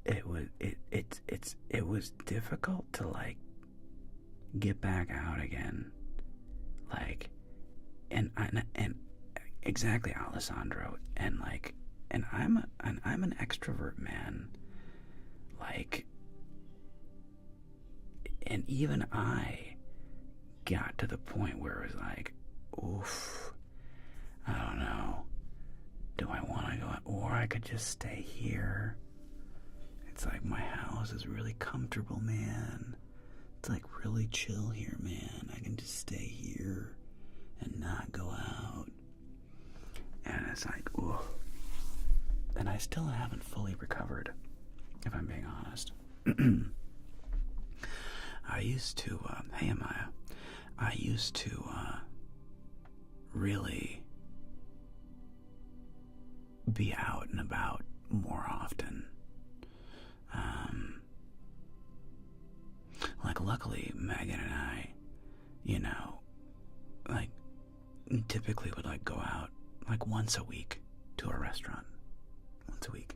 A: It was difficult to like get back out again. Like, and exactly, Alessandro, and I'm an extrovert, man. Like, and even I got to the point where it was like, oof, I don't know. Do I want to go out? Or I could just stay here. It's like my house is really comfortable, man. It's like really chill here, man. I can just stay here and not go out. And it's like, ooh. And I still haven't fully recovered, if I'm being honest. I used to, hey Amaya, I used to really be out and about more often. Like, luckily, Megan and I, you know, like, typically would, like, go out, like, once a week to a restaurant. Once a week.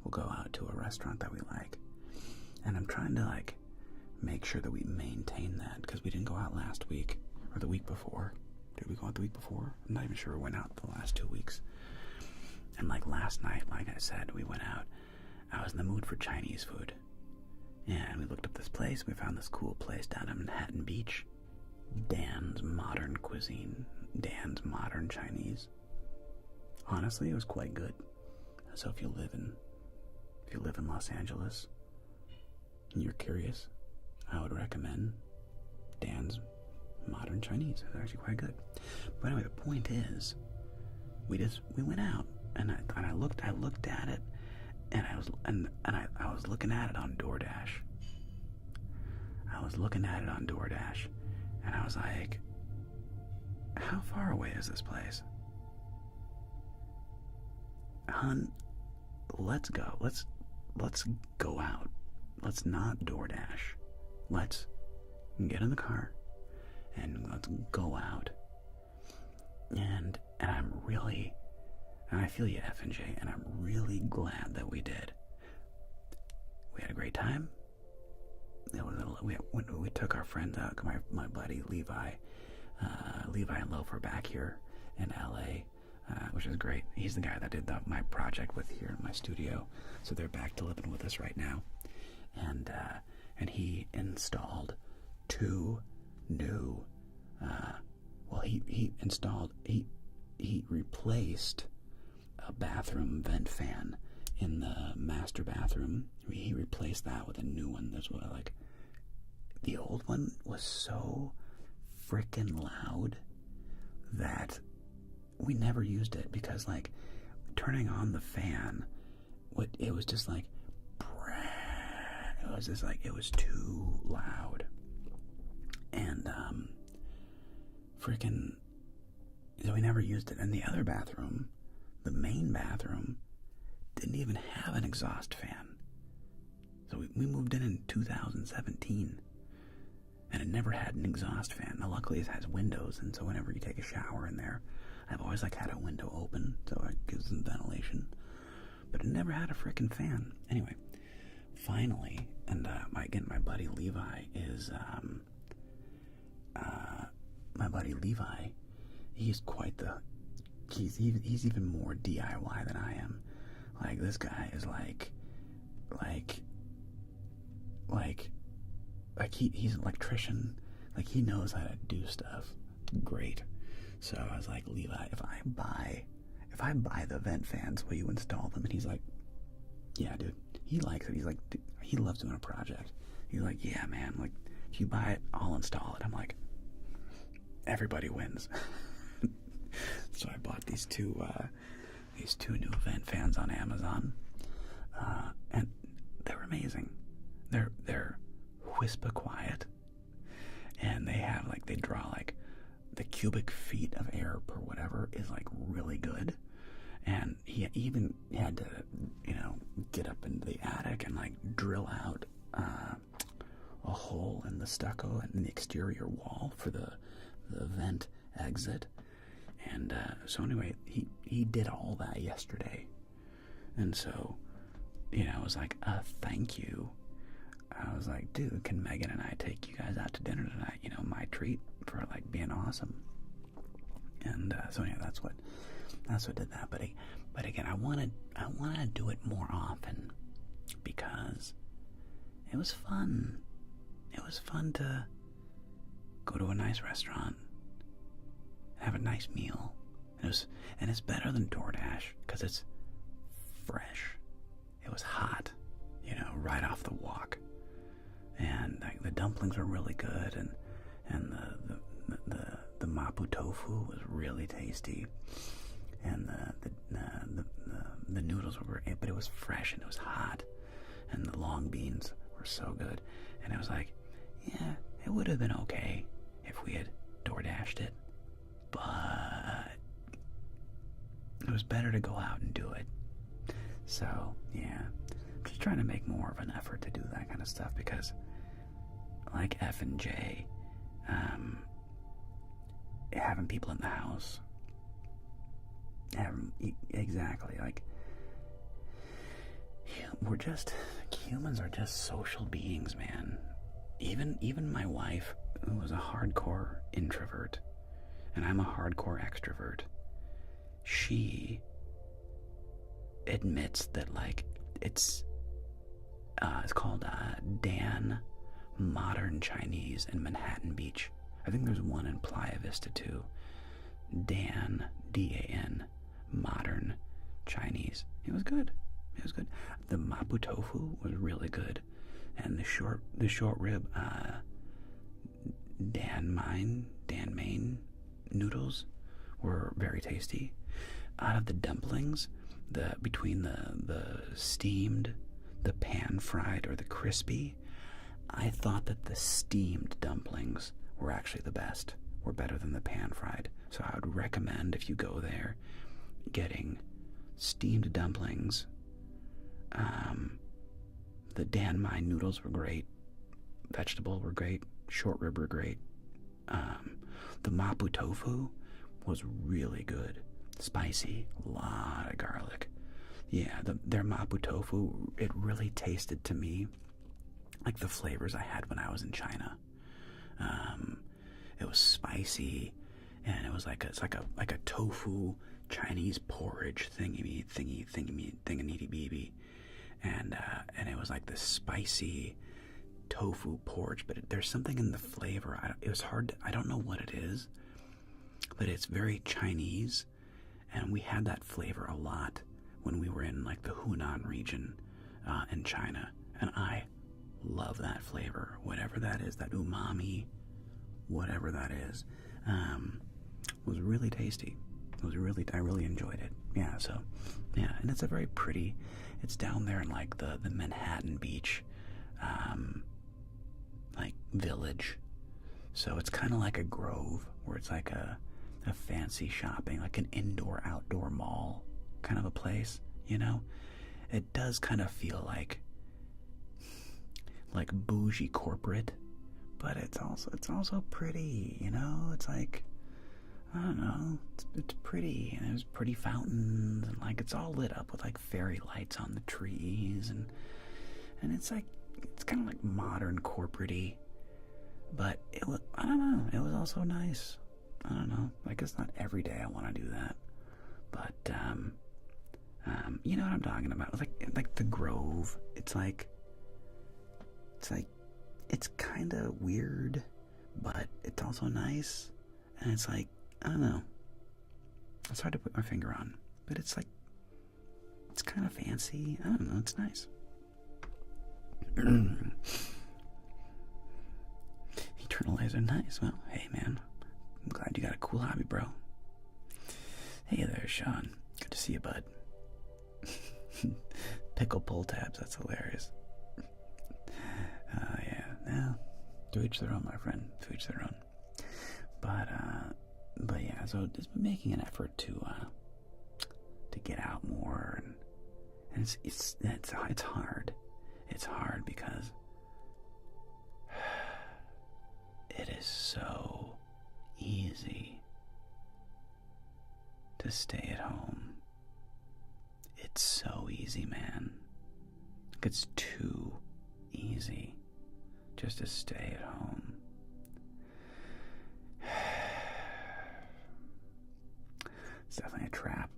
A: We'll go out to a restaurant that we like. And I'm trying to, like, make sure that we maintain that, because we didn't go out last week, or the week before. Did we go out the week before? I'm not even sure we went out the last 2 weeks. And, like, last night, like I said, we went out. I was in the mood for Chinese food. And we looked up this place. We found this cool place down in Manhattan Beach. Dan's Modern Cuisine. Dan's Modern Chinese. Honestly, it was quite good. So if you live in Los Angeles and you're curious, I would recommend Dan's Modern Chinese. It's actually quite good. But anyway, the point is, we went out, and I looked at it, and I was looking at it on DoorDash. And I was like, how far away is this place? Hun, let's go. Let's go out. Let's not DoorDash. Let's get in the car and let's go out. And I feel you, F and J, and I'm really glad that we did. We had a great time. We took our friends out, my buddy Levi and Loaf are back here in LA, which is great. He's the guy that did my project with here in my studio, so they're back to living with us right now. And he installed 2 new. He replaced a bathroom vent fan in the master bathroom. He replaced that with a new one. That's what the old one was so freaking loud that we never used it, because like turning on the fan, it was just like, it was just like, it was too loud. And so we never used it. And the other bathroom, the main bathroom, didn't even have an exhaust fan. So we moved in 2017, and it never had an exhaust fan. Now luckily it has windows, and so whenever you take a shower in there, I've always had a window open so it gives them ventilation. But it never had a freaking fan. Anyway, finally, and my buddy Levi is my buddy Levi, he's quite the, he's even more DIY than I am. Like, this guy is he's an electrician. Like, he knows how to do stuff great. So I was like, Levi, if I buy the vent fans, will you install them? And he's like, yeah, dude. He likes it. He's like, dude, he loves doing a project. He's like, yeah, man. Like, if you buy it, I'll install it. I'm like, everybody wins. So I bought these two new vent fans on Amazon, and they're amazing. They're whisper quiet, and they draw like the cubic feet of air per whatever is like really good. And he even had to, get up into the attic and like drill out a hole in the stucco in the exterior wall for the vent exit. And so anyway, he did all that yesterday. And so, I was like, thank you. I was like, dude, can Megan and I take you guys out to dinner tonight? My treat for like being awesome. And so anyway, that's what did that. But again, I wanted to do it more often because it was fun. It was fun to go to a nice restaurant, have a nice meal. And it's better than DoorDash because it's fresh. It was hot, right off the wok. And like, the dumplings were really good, and the mapo tofu was really tasty, and the noodles were great, but it was fresh and it was hot, and the long beans were so good. And I was like, yeah, it would have been okay if we had DoorDashed it, but it was better to go out and do it. So yeah, I'm just trying to make more of an effort to do that kind of stuff because, like F and J, having people in the house, exactly, like, humans are just social beings, man. Even my wife, who was a hardcore introvert, and I'm a hardcore extrovert, she admits that, like, it's called Dan Modern Chinese in Manhattan Beach. I think there's one in Playa Vista too. Dan, D-A-N, Modern Chinese. It was good. It was good. The mapo tofu was really good, and the short rib Dan Main noodles were very tasty. Out of the dumplings, between the steamed, the pan fried, or the crispy, I thought that the steamed dumplings were actually the best, were better than the pan fried. So I would recommend, if you go there, getting steamed dumplings. The Dan Mai noodles were great. Vegetable were great. Short rib were great. The mapo tofu was really good. Spicy, a lot of garlic. Yeah, their mapo tofu, it really tasted to me like the flavors I had when I was in China. It was spicy, and it was like a tofu Chinese porridge thingy beeby, and it was like this spicy tofu porridge. But there's something in the flavor. It was hard. I don't know what it is, but it's very Chinese, and we had that flavor a lot when we were in like the Hunan region in China, and I love that flavor, whatever that is, that umami, whatever that is, was really tasty. I really enjoyed it. Yeah, so, yeah, and it's a very pretty, it's down there in like the Manhattan Beach, like village. So it's kind of like a grove where it's like a fancy shopping, like an indoor-outdoor mall kind of a place, It does kind of feel like bougie corporate, but it's also pretty, It's like, I don't know, it's pretty, and there's pretty fountains, and like it's all lit up with like fairy lights on the trees, and it's like, it's kind of like modern corporate-y, but I don't know, it was also nice. I don't know. Like, it's not every day I want to do that. But, you know what I'm talking about. It's like the Grove. It's kind of weird, but it's also nice. And it's like, I don't know. It's hard to put my finger on. But it's like, it's kind of fancy. I don't know. It's nice. Eternal lives are nice. Well, hey, man. I'm glad you got a cool hobby, bro. Hey there, Sean. Good to see you, bud. Pickle pull tabs. That's hilarious. Yeah. Well, to each their own, my friend. To each their own. But yeah. So just making an effort to get out more, and it's hard. It's hard because it is so easy to stay at home. It's so easy, man. It's too easy just to stay at home. It's definitely a trap,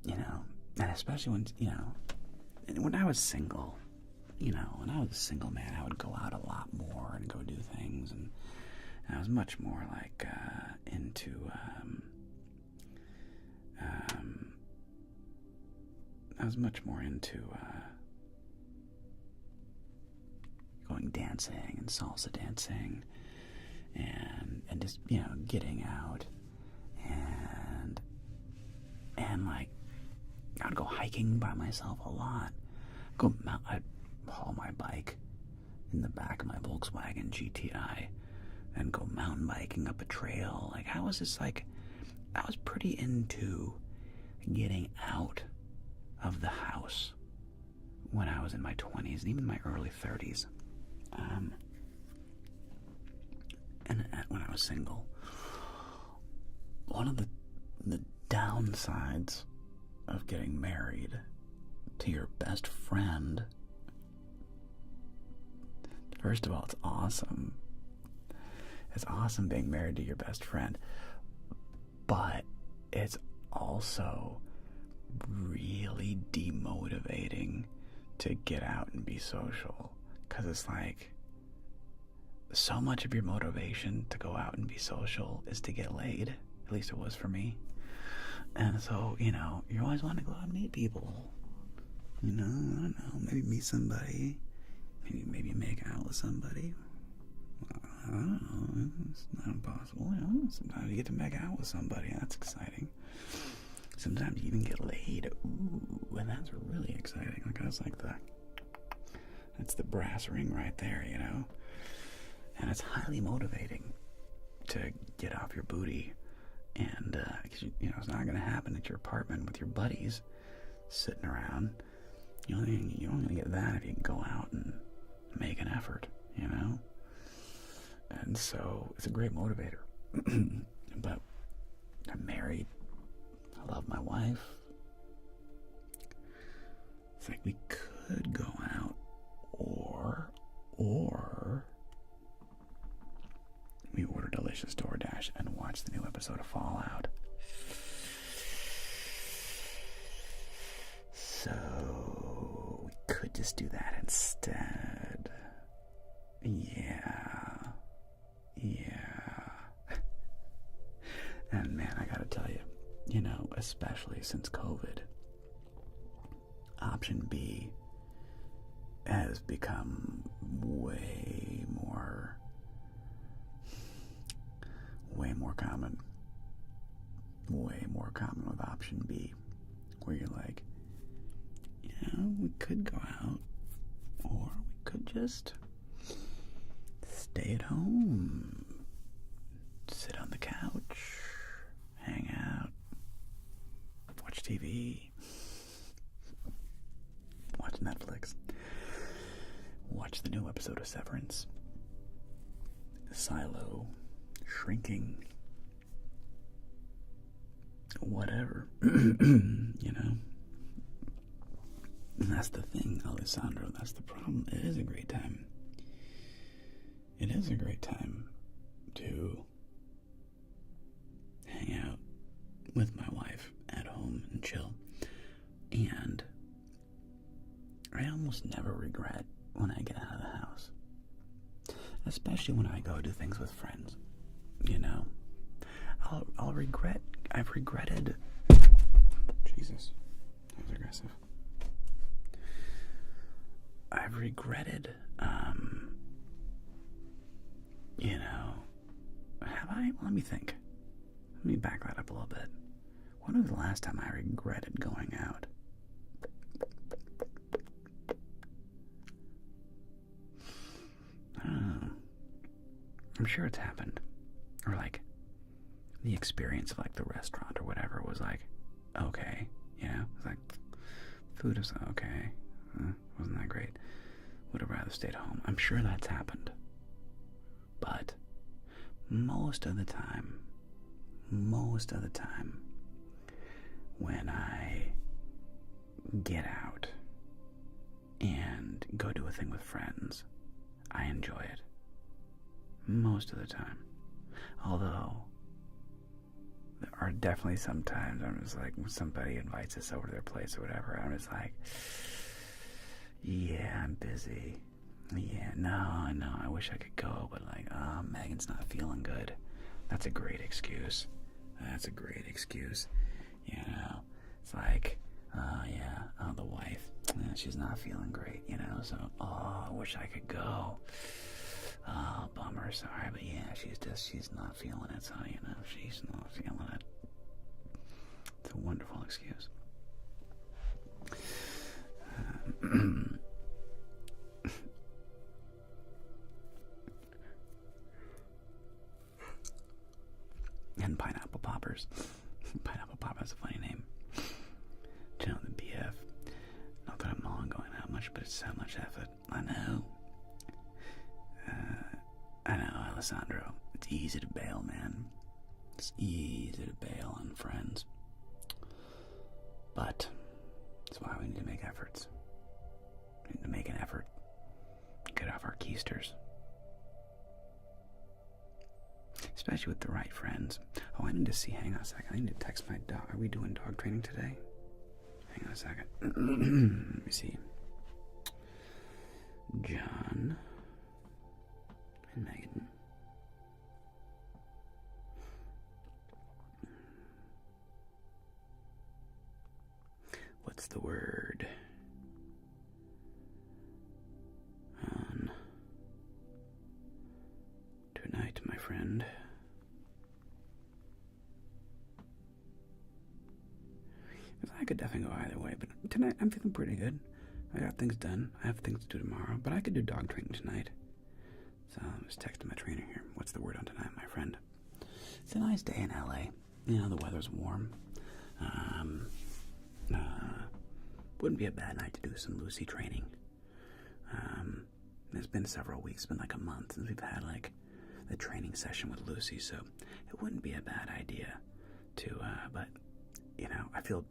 A: you know. And especially when I was single, when I was a single man, I would go out a lot more and go do things, and I was much more like into going dancing and salsa dancing, and just getting out, and like I'd go hiking by myself a lot. I'd haul my bike in the back of my Volkswagen GTI and go mountain biking up a trail. Like I was pretty into getting out of the house when I was in my 20s and even my early 30s. And when I was single. One of the downsides of getting married to your best friend, first of all, it's awesome. It's awesome being married to your best friend, but it's also really demotivating to get out and be social, because it's like so much of your motivation to go out and be social is to get laid. At least it was for me. And so, you always want to go out and meet people. I don't know, maybe meet somebody. Maybe make out with somebody. I don't know, it's not impossible. Sometimes you get to make out with somebody, that's exciting. Sometimes you even get laid. Ooh, and that's really exciting. Like, that's the brass ring right there, And it's highly motivating to get off your booty. And, it's not going to happen at your apartment with your buddies sitting around. You're only going to get that if you can go out and make an effort, And so it's a great motivator. But I'm married. I love my wife. It's like we could go out or we order delicious DoorDash and watch the new episode of Fallout. So we could just do that instead. Yeah. And man, I gotta tell you, especially since COVID, option B has become way more common. Way more common with option B, where you're like, we could go out, or we could just stay at home, sit on the couch, hang out, watch TV, watch Netflix, watch the new episode of Severance, Silo, Shrinking, whatever, And that's the thing, Alessandro, that's the problem. It is a great time. It is a great time to with my wife at home and chill. And I almost never regret when I get out of the house. Especially when I go do things with friends. You know? I've regretted... Jesus. That was aggressive. I've regretted, have I? Let me think. Let me back that up a little bit. When was the last time I regretted going out? I don't know. I'm sure it's happened. Or like, the experience of like the restaurant or whatever was like, okay. It's like, food is okay. Wasn't that great? Would have rather stayed home. I'm sure that's happened. But most of the time, when I get out and go do a thing with friends, I enjoy it. Most of the time. Although, there are definitely some times I'm just like, when somebody invites us over to their place or whatever, I'm just like, yeah, I'm busy. Yeah, no, I wish I could go, but like, Megan's not feeling good. That's a great excuse. It's like, the wife, she's not feeling great, so, I wish I could go. Oh, bummer, sorry, but yeah, she's not feeling it, so, she's not feeling it. It's a wonderful excuse. And pineapple poppers. Pineapple popper is a funny name. The BF. Not that I'm not going out much, but it's so much effort. I know, Alessandro. It's easy to bail, man. It's easy to bail on friends. But that's why we need to make efforts. We need to make an effort. Get off our keisters. Especially with the right friends. Oh, I need to see. Hang on a second. I need to text my dog. Are we doing dog training today? Hang on a second. Let me see. John and Megan. What's the word? On tonight, my friend. I could definitely go either way, but tonight I'm feeling pretty good. I got things done. I have things to do tomorrow, but I could do dog training tonight. So I'm just texting my trainer here. What's the word on tonight, my friend? It's a nice day in LA. The weather's warm. Wouldn't be a bad night to do some Lucy training. It's been several weeks, been like a month since we've had like the training session with Lucy, so it wouldn't be a bad idea to, but I feel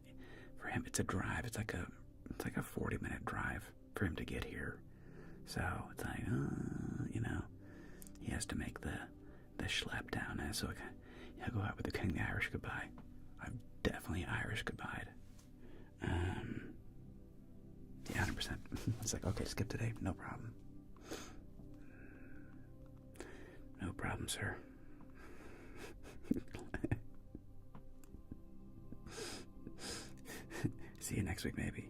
A: for him it's a drive. It's like a 40-minute drive for him to get here. So it's like, he has to make the schlep down, and so he'll go out with the Irish goodbye. I've definitely Irish goodbyed. Yeah, 100%. It's like, okay, skip today, no problem. No problem, sir. See you next week, maybe.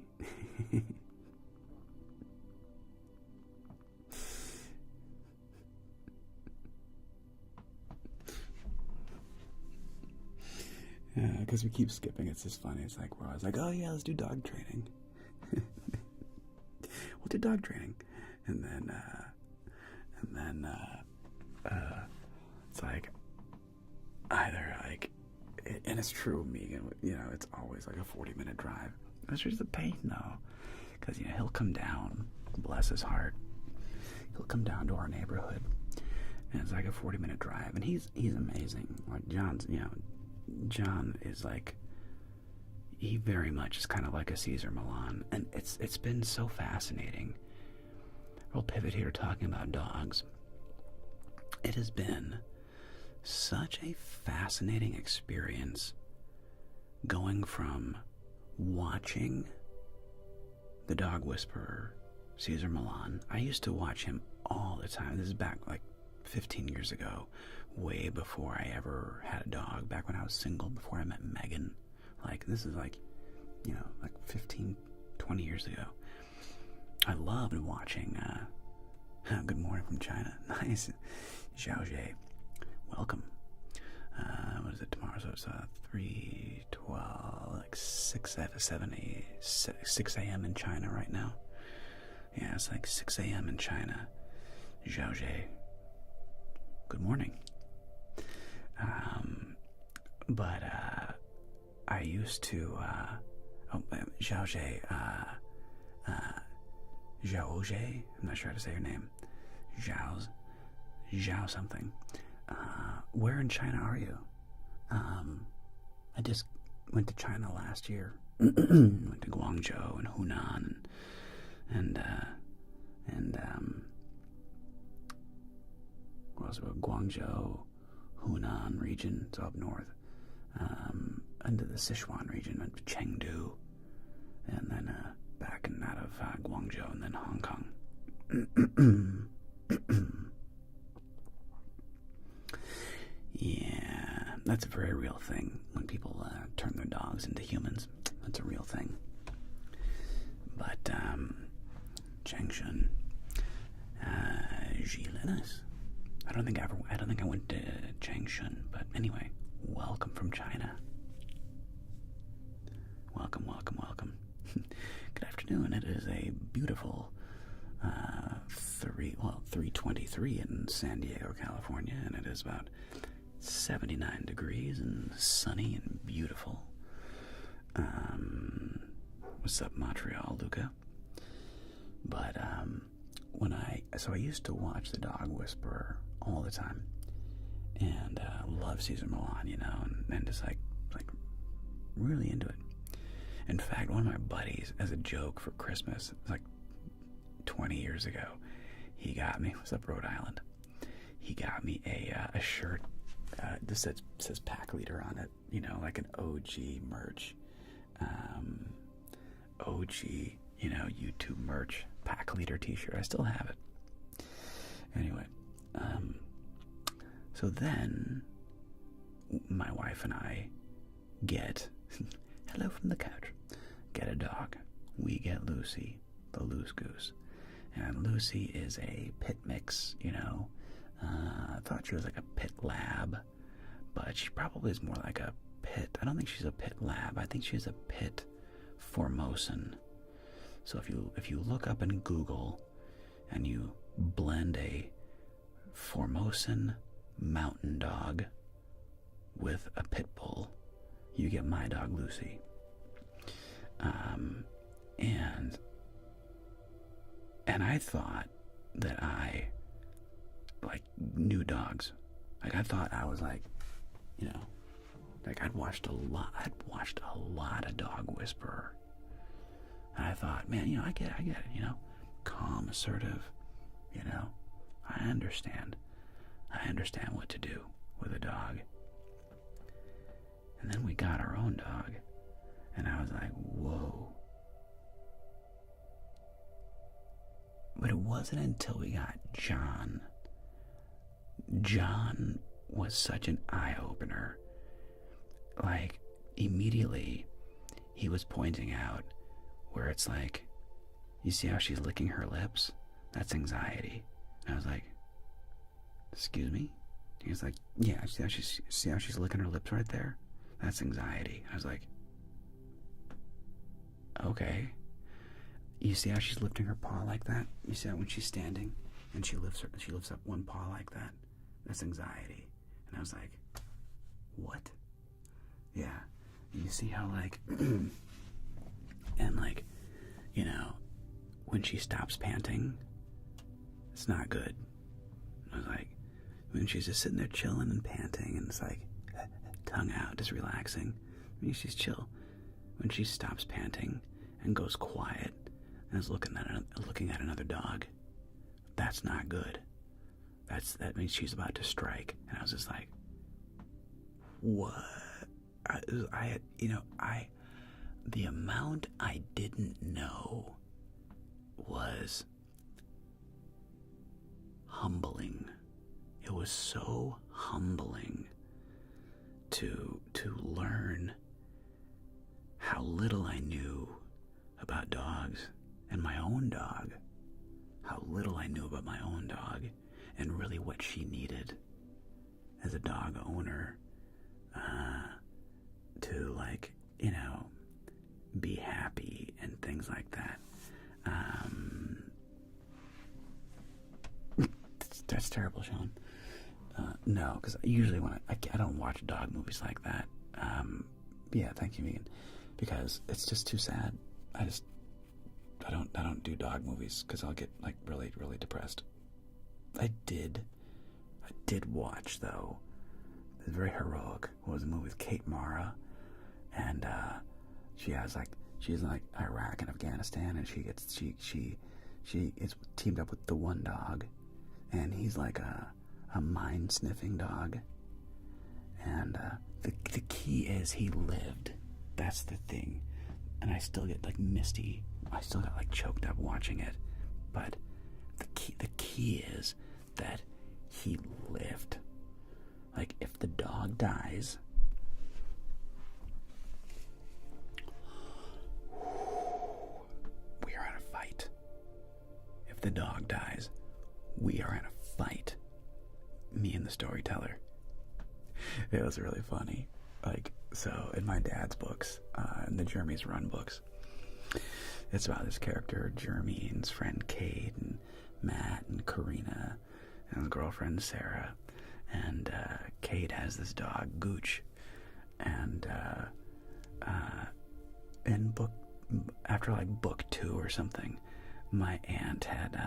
A: Yeah, because we keep skipping. It's just funny. It's like, we're always like, oh yeah, let's do dog training. We'll do dog training. And then it's like, either like, and it's true of me, it's always like a 40-minute drive. That's just the pain, though. Because, he'll come down, bless his heart. He'll come down to our neighborhood, and it's like a 40-minute drive, and he's amazing. Like, John is like, he very much is kind of like a Caesar Milan, and it's been so fascinating. We'll pivot here talking about dogs. It has been such a fascinating experience going from watching the dog whisperer, Cesar Millan. I used to watch him all the time. This is back like 15 years ago, way before I ever had a dog, back when I was single, before I met Megan. Like, this is like, you know, like 15, 20 years ago. I loved watching, Good Morning from China. Nice. Xiao Zhe. Welcome. What is it tomorrow? So it's 3:12, like 6 a.m. in China right now. Yeah, it's like 6 a.m. in China. Xiao Zhe. Good morning. But I used to, Xiao Zhe, Zhao Zhe, I'm not sure how to say her name. Zhao something. Where in China are you? I just went to China last year. Went to Guangzhou and Hunan and what was it? Guangzhou, Hunan region, it's up north. Into the Sichuan region, went to Chengdu, and then back and out of Guangzhou, and then Hong Kong. Yeah, that's a very real thing. When people turn their dogs into humans, that's a real thing. But Chengshun, Jilenis. I don't think I went to Chengshun, but anyway, welcome from China. Welcome, welcome, welcome. Good afternoon. It is a beautiful 3:23 in San Diego, California, and it is about 79 degrees and sunny and beautiful. What's up, Montreal, Luca? But I used to watch The Dog Whisperer all the time, and love Cesar Millan, you know, and just like really into it. In fact, one of my buddies, as a joke for Christmas, like 20 years ago, he got me, what's up, Rhode Island? He got me a shirt that says pack leader on it, you know, like an OG merch. OG, you know, YouTube merch, pack leader t-shirt. I still have it. Anyway, so then my wife and I get, hello from the couch, get a dog. We get Lucy, the loose goose. And Lucy is a pit mix, you know. I thought she was like a pit lab, but she probably is more like a pit. I don't think she's a pit lab. I think she's a pit Formosan. So if you look up in Google and you blend a Formosan mountain dog with a pit bull, you get my dog Lucy. And I thought that I like knew dogs. Like, I thought I was like, you know, like I'd watched a lot of Dog Whisperer. And I thought, man, you know, I get it, you know, calm, assertive, you know, I understand what to do with a dog. And then we got our own dog, and I was like, whoa. But it wasn't until we got John. John was such an eye-opener. Like, immediately, he was pointing out where it's like, you see how she's licking her lips? That's anxiety. And I was like, excuse me? He was like, yeah, see how she's licking her lips right there? That's anxiety. I was like, okay. You see how she's lifting her paw like that? You see how when she's standing and she lifts up one paw like that? That's anxiety. And I was like, what? Yeah. And you see how like, and like, you know, when she stops panting, it's not good. I was like, when she's just sitting there chilling and panting and it's like, tongue out, just relaxing. I mean, she's chill. When she stops panting and goes quiet and is looking at another dog, that's not good. That means she's about to strike. And I was just like, what? the amount I didn't know was humbling. It was so humbling to learn how little I knew about dogs and my own dog. How little I knew about my own dog and really what she needed as a dog owner to, like, be happy and things like that. That's terrible, Sean. No, because usually when I don't watch dog movies like that. Yeah, thank you, Megan. Because it's just too sad. I don't do dog movies because I'll get, like, really, really depressed. I did watch, though. It's very heroic. It was a movie with Kate Mara, and she's in like Iraq and Afghanistan, and she is teamed up with the one dog, and he's like a mind sniffing dog, and the key is he lived. That's the thing, and I still get like misty. I still got like choked up watching it, but the key is that he lived. Like, if the dog dies, we are in a fight. If the dog dies, we are in a fight. Me and the storyteller. It was really funny. Like, so in my dad's books, in the Jeremy's Run books, it's about this character, Jeremy, and his friend Kate, and Matt, and Karina, and his girlfriend Sarah. And Kate has this dog, Gooch, and after like book 2 or something, my aunt had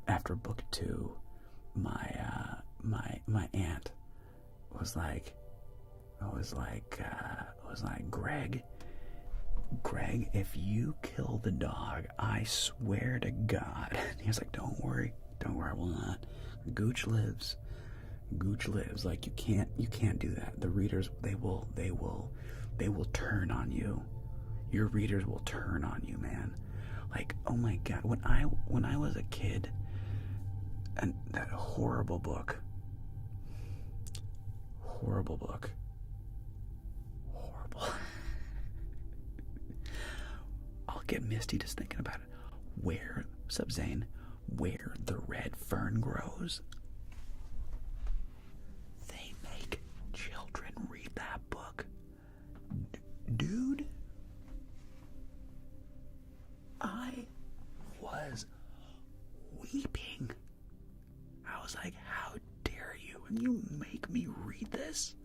A: after book 2, my aunt was like, Greg, if you kill the dog, I swear to God. And he was like, don't worry, I will not. Gooch lives. Like, you can't do that. The readers, they will turn on you. Your readers will turn on you, man. Like, oh my God, when I was a kid, and that horrible book. I'll get misty just thinking about it. Where the red fern grows. They make children read that book. Dude, I was weeping. I was like, how dare you? And you make me read this?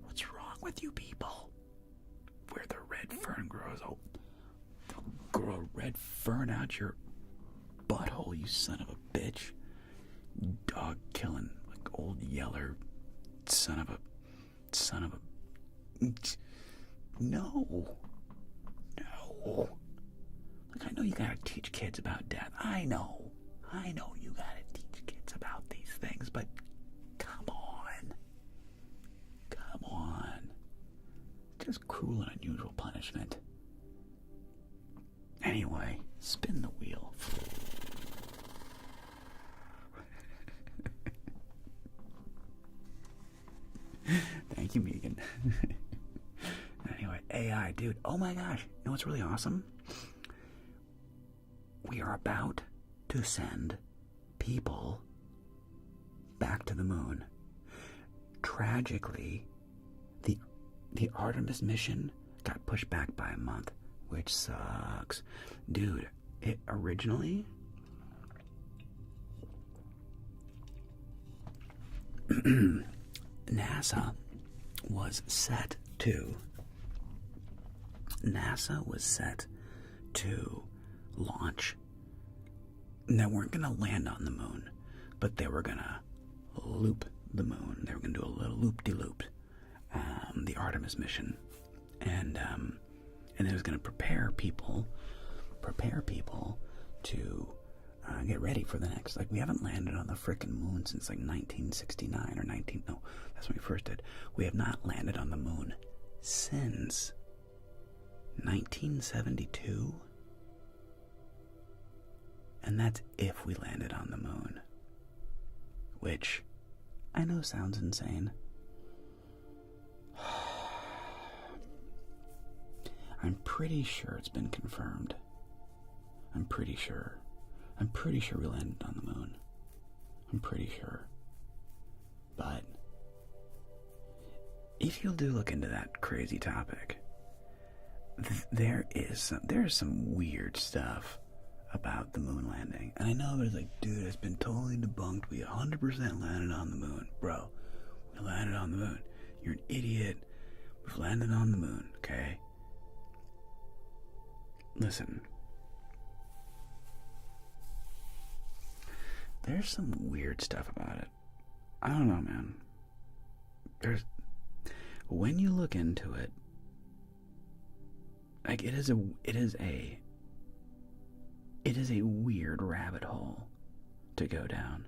A: What's wrong with you people? Where the red fern grows. Oh, they'll grow a red fern out your butthole, you son of a bitch. Dog killing, like, old yeller son of a no. Like, I know you gotta teach kids about death. I know you gotta teach kids about these things, but come on. Just cruel and unusual punishment. Anyway, spin the wheel. Thank you, Megan. Anyway, AI, dude. Oh my gosh. You know what's really awesome? We are about to send people back to the moon. Tragically, the Artemis mission got pushed back by a month, which sucks. Dude, it originally NASA was set to launch. And they weren't going to land on the moon, but they were going to loop the moon. They were going to do a little loop-de-loop, the Artemis mission. And it was going to prepare people to get ready for the next. Like, we haven't landed on the frickin' moon since like 1969 or 19. No, that's when we first did. We have not landed on the moon since 1972. And that's if we landed on the moon. Which I know sounds insane. I'm pretty sure it's been confirmed. I'm pretty sure we landed on the moon. I'm pretty sure. But if you'll do look into that crazy topic, there's some weird stuff about the moon landing. And I know it's like, dude, it's been totally debunked. We 100% landed on the moon. Bro, we landed on the moon. You're an idiot. We've landed on the moon, okay? Listen. There's some weird stuff about it. I don't know, man. When you look into it, like, it is a weird rabbit hole to go down.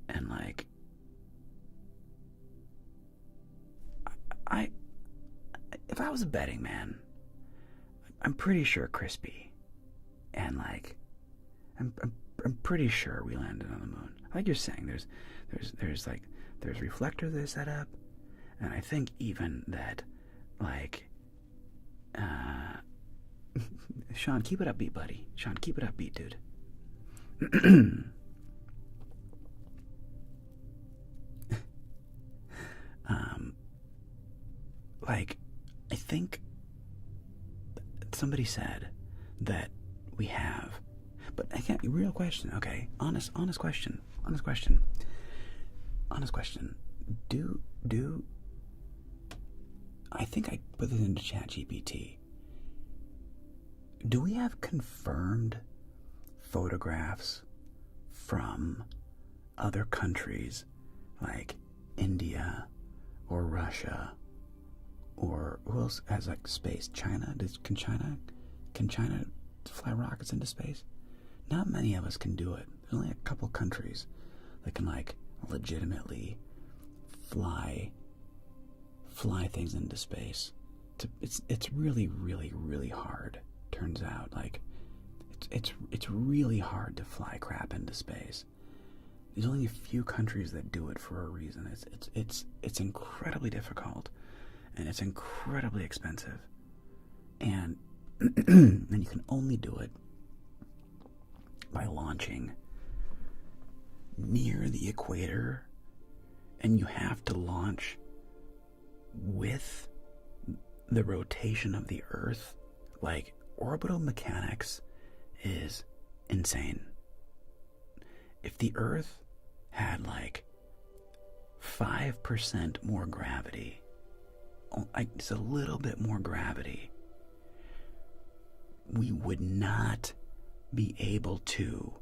A: And like, if I was a betting man, I'm pretty sure Crispy, and like, I'm pretty sure we landed on the moon. Like you're saying, there's reflectors they set up, and I think even that, like, Sean, keep it upbeat, buddy. Sean, keep it upbeat, dude. Like, I think somebody said that we have, but I can't. Real question, okay? Honest question. Do I think I put this into ChatGPT? Do we have confirmed photographs from other countries like India or Russia, or who else has like space? China? Can China fly rockets into space? Not many of us can do it. There's only a couple countries that can like legitimately fly things into space. It's really, really, really hard. Turns out, like, it's really hard to fly crap into space. There's only a few countries that do it for a reason. It's incredibly difficult, and it's incredibly expensive, and and you can only do it by launching near the equator, and you have to launch with the rotation of the Earth. Like, orbital mechanics is insane. If the Earth had like 5% more gravity, like just a little bit more gravity, we would not be able to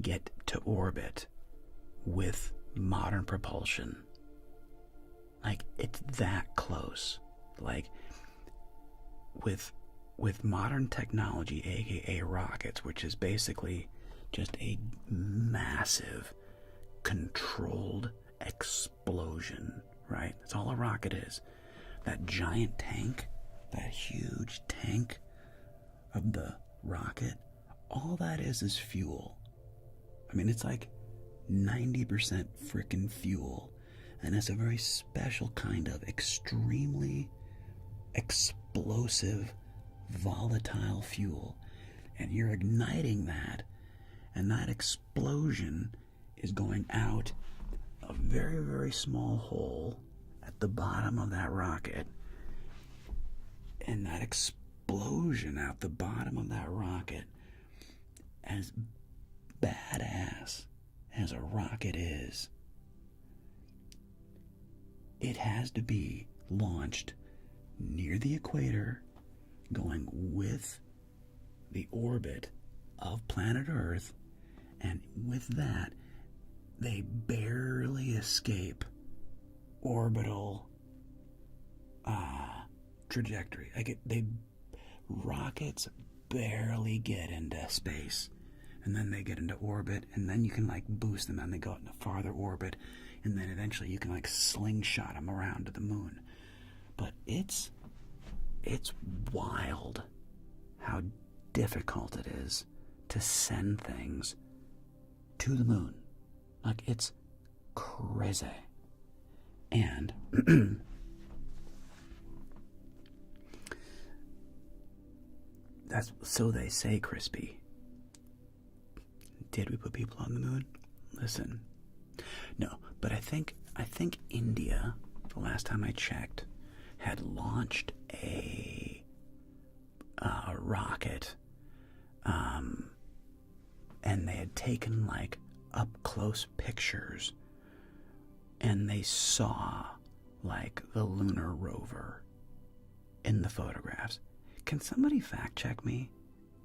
A: get to orbit with modern propulsion. Like, it's that close. Like, with modern technology, aka rockets, which is basically just a massive controlled explosion, right? That's all a rocket is. That giant tank, that huge tank of the rocket, all that is fuel. I mean, it's like 90% frickin' fuel, and it's a very special kind of extremely explosive, volatile fuel, and you're igniting that, and that explosion is going out a very, very small hole at the bottom of that rocket, and that explosion out the bottom of that rocket, as badass as a rocket is, it has to be launched near the equator, going with the orbit of planet Earth, and with that, they barely escape orbital trajectory. Rockets barely get into space, and then they get into orbit, and then you can like boost them and they go into farther orbit, and then eventually you can like slingshot them around to the moon. But it's wild how difficult it is to send things to the moon. Like, it's crazy. And that's so they say, Crispy. Did we put people on the moon? Listen. No, but I think India, the last time I checked, had launched a rocket, and they had taken like up close pictures, and they saw like the lunar rover in the photographs. Can somebody fact check me?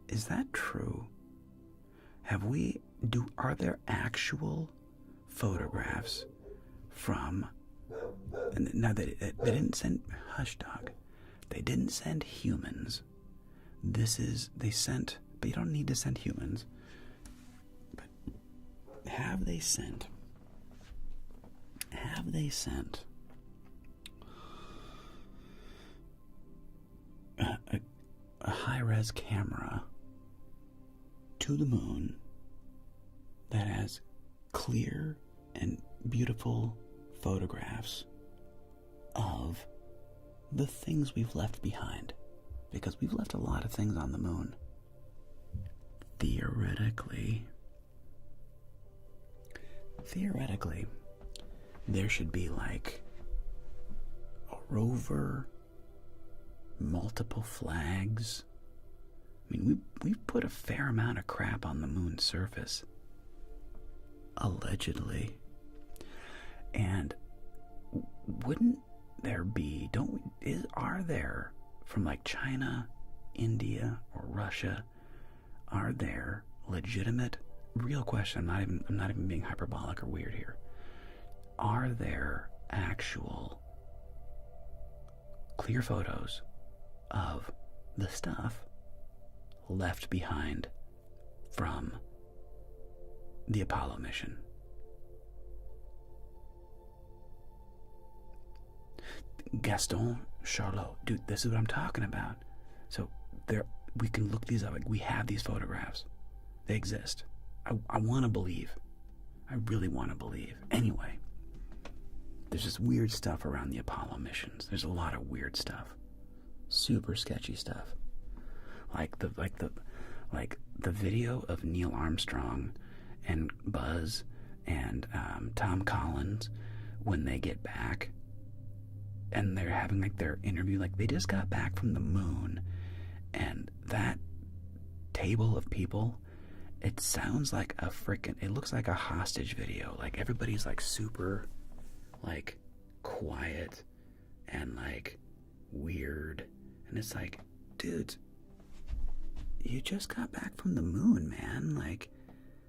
A: Is that true? Are there actual photographs from, now they didn't send, hush dog, they didn't send humans. They sent, but you don't need to send humans. But have they sent a high-res camera to the moon that has clear and beautiful photographs of the things we've left behind? Because we've left a lot of things on the moon. Theoretically, there should be like a rover, multiple flags. I mean, we've put a fair amount of crap on the moon's surface, allegedly. And wouldn't there be? Are there, from like China, India, or Russia, are there legitimate, real question, I'm not even being hyperbolic or weird here, are there actual clear photos of the stuff left behind from the Apollo mission? Gaston, Charlot, dude, this is what I'm talking about. So we can look these up. Like, we have these photographs. They exist. I want to believe. I really want to believe. Anyway, there's just weird stuff around the Apollo missions. There's a lot of weird stuff. Super sketchy stuff. Like the video of Neil Armstrong and Buzz and Tom Collins when they get back and they're having like their interview, like they just got back from the moon, and that table of people, it sounds like it looks like a hostage video. Like everybody's like super like quiet and like weird, and it's like, dude, you just got back from the moon, man. Like,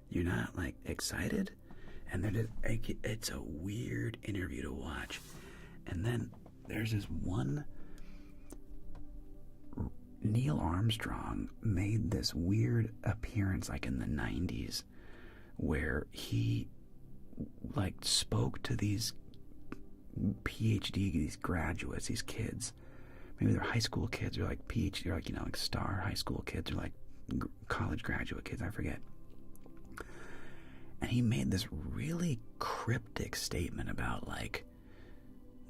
A: you're not like excited? And they're just, it's a weird interview to watch. And then there's this one, Neil Armstrong made this weird appearance like in the 90s where he like spoke to these PhD, these graduates, these kids. Maybe they're high school kids or like PhD, or like, you know, like star high school kids or like college graduate kids, I forget. And he made this really cryptic statement about like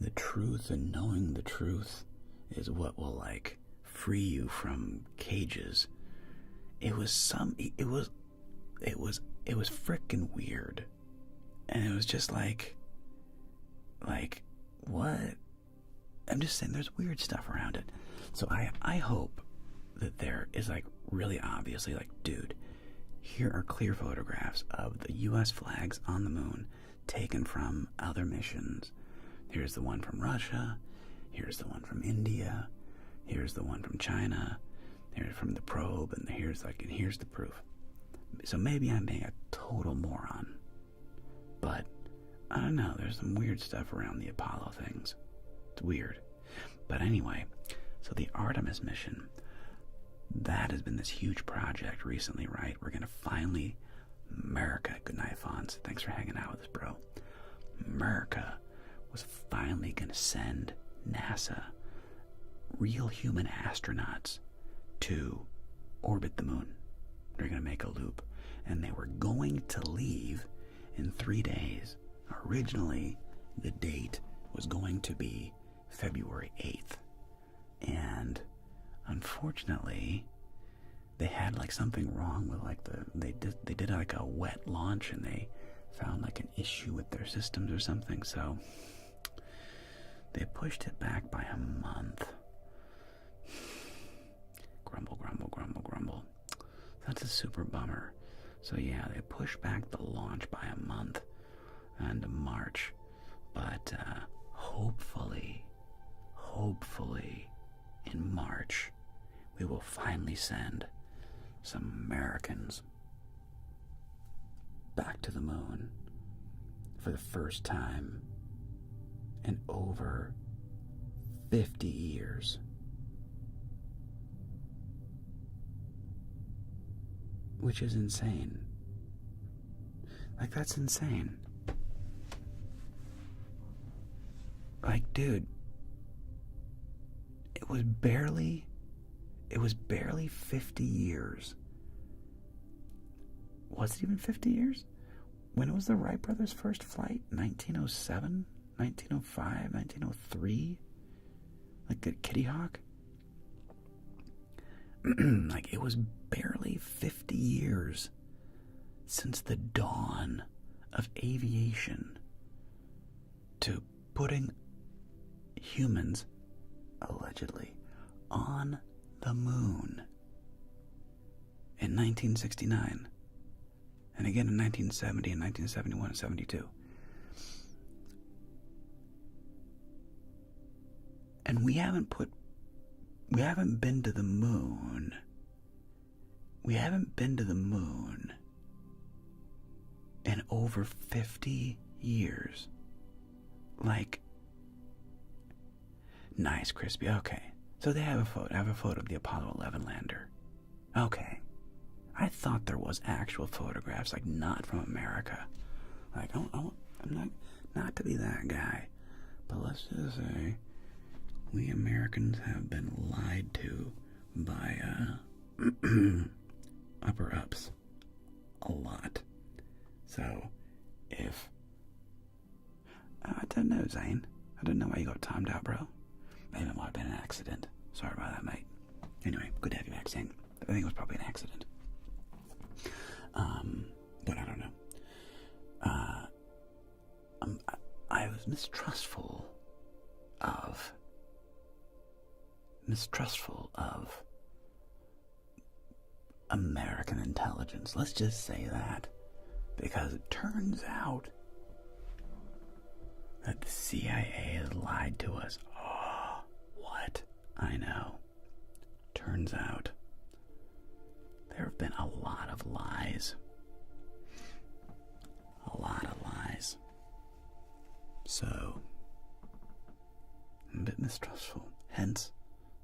A: the truth, and knowing the truth is what will like free you from cages. It was freaking weird. And it was just like what? I'm just saying there's weird stuff around it. So I hope that there is like really obviously like, dude, here are clear photographs of the US flags on the moon taken from other missions. Here's the one from Russia, here's the one from India, here's the one from China, here's from the probe, and here's the proof. So maybe I'm being a total moron, but I don't know, there's some weird stuff around the Apollo things. It's weird. But anyway, so the Artemis mission, that has been this huge project recently, right? We're going to finally, America, good night, Fonz. Thanks for hanging out with us, bro. America was finally going to send NASA real human astronauts to orbit the moon. They're going to make a loop. And they were going to leave in 3 days. Originally, the date was going to be February 8th. And unfortunately, they had like something wrong with like they did like a wet launch, and they found like an issue with their systems or something, so they pushed it back by a month. Grumble, grumble, grumble, grumble. That's a super bummer. So yeah, they pushed back the launch by a month into March, but hopefully in March we will finally send some Americans back to the moon for the first time in over 50 years. Which is insane. Like, that's insane. Like, dude, it was barely 50 years. Was it even 50 years? When was the Wright brothers' first flight? 1907? 1905? 1903? Like at Kitty Hawk? Like, it was barely 50 years since the dawn of aviation to putting humans, allegedly, on the moon in 1969. And again in 1970 and 1971 and 72. And we haven't been to the moon. We haven't been to the moon in over 50 years. Like, nice, Crispy. Okay. So they have a photo. I have a photo of the Apollo 11 lander. Okay. I thought there was actual photographs, like not from America. Like, I'm not to be that guy, but let's just say we Americans have been lied to by upper ups a lot. So if I don't know, Zane. I don't know why you got timed out, bro. Maybe it might have been an accident. Sorry about that, mate. Anyway, good to have you back, Zane. I think it was probably an accident. But I don't know. I was mistrustful of American intelligence. Let's just say that. Because it turns out that the CIA has lied to us. Oh, what? I know. Turns out there have been a lot of lies. A lot of lies. So, I'm a bit mistrustful. Hence,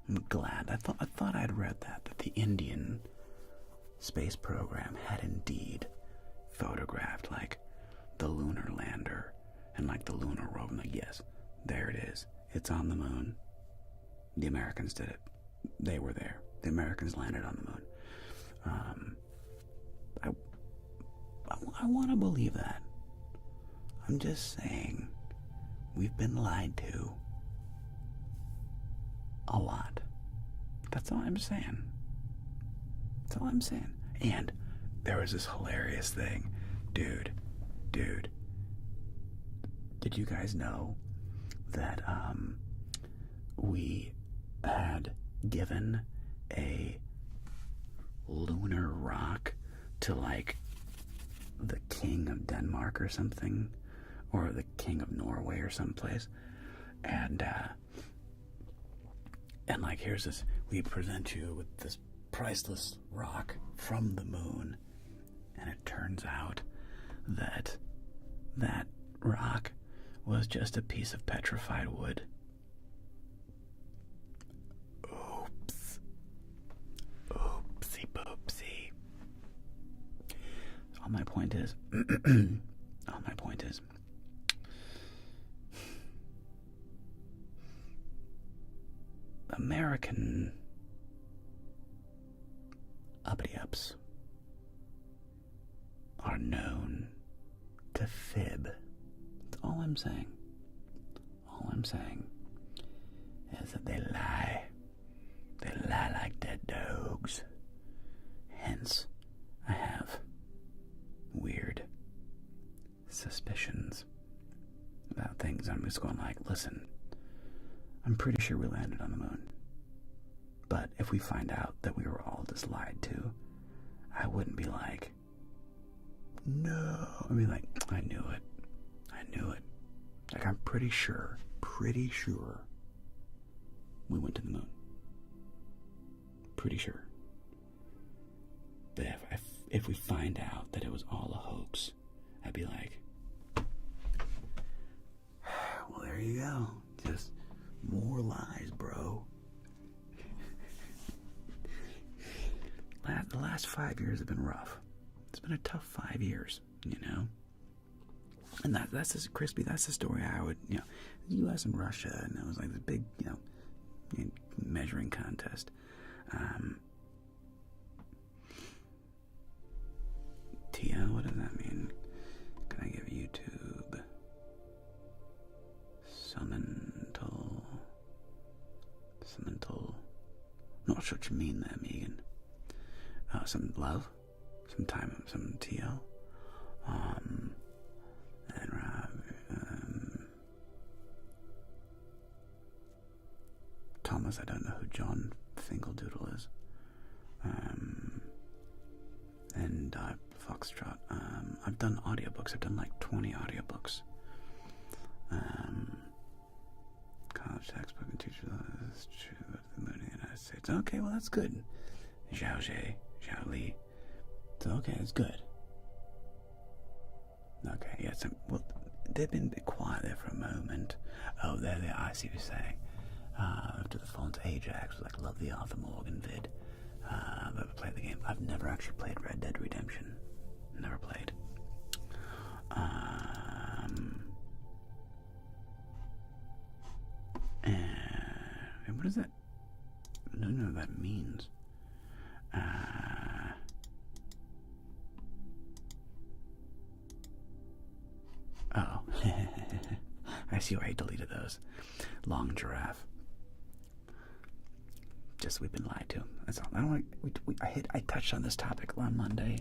A: I'm glad. I thought I'd read that the Indian space program had indeed photographed, like, the lunar lander and, like, the lunar rover. I'm like, yes, there it is. It's on the moon. The Americans did it. They were there. The Americans landed on the moon. I want to believe that. I'm just saying, we've been lied to a lot. That's all I'm saying. That's all I'm saying. And there was this hilarious thing. Dude. Did you guys know that we had given a lunar rock to, like, the king of Denmark or something, or the king of Norway or someplace, and like, here's this, we present you with this priceless rock from the moon, and it turns out that that rock was just a piece of petrified wood. my point is, all my point is, American uppity-ups are known to fib. That's all I'm saying. All I'm saying is that they lie. They lie like dead dogs. Hence, I have weird suspicions about things. I'm just going like, listen, I'm pretty sure we landed on the moon. But if we find out that we were all just lied to, I wouldn't be like, no. I'd be like, I knew it. I knew it. Like, I'm pretty sure we went to the moon. Pretty sure. But if we find out that it was all a hoax, I'd be like, well, there you go. Just more lies, bro. The last 5 years have been rough. It's been a tough 5 years, you know? And that's just crispy. That's the story I would, the U.S. and Russia, and it was like this big, measuring contest. TL, what does that mean? Can I give YouTube? Summental. Not sure what you mean there, Megan. Some love, some time, some TL. And Thomas, I don't know who John Finkeldoodle is. And Foxtrot. I've done audiobooks. I've done like 20 audiobooks. College textbook and teacher. That's true. The moon in the United States. Okay, well that's good. Zhao Li. So okay, it's good. Okay, yeah. Well, they've been a bit quiet there for a moment. Oh, there they are. I see what you're saying. After the phone's Ajax, was like, love the Arthur Morgan vid. I've ever played the game. I've never actually played Red Dead Redemption. Never played. And what is that? I don't know what that means. Oh. I see why he deleted those. Long giraffe. Just we've been lied to. That's all. I don't want. I touched on this topic on Monday.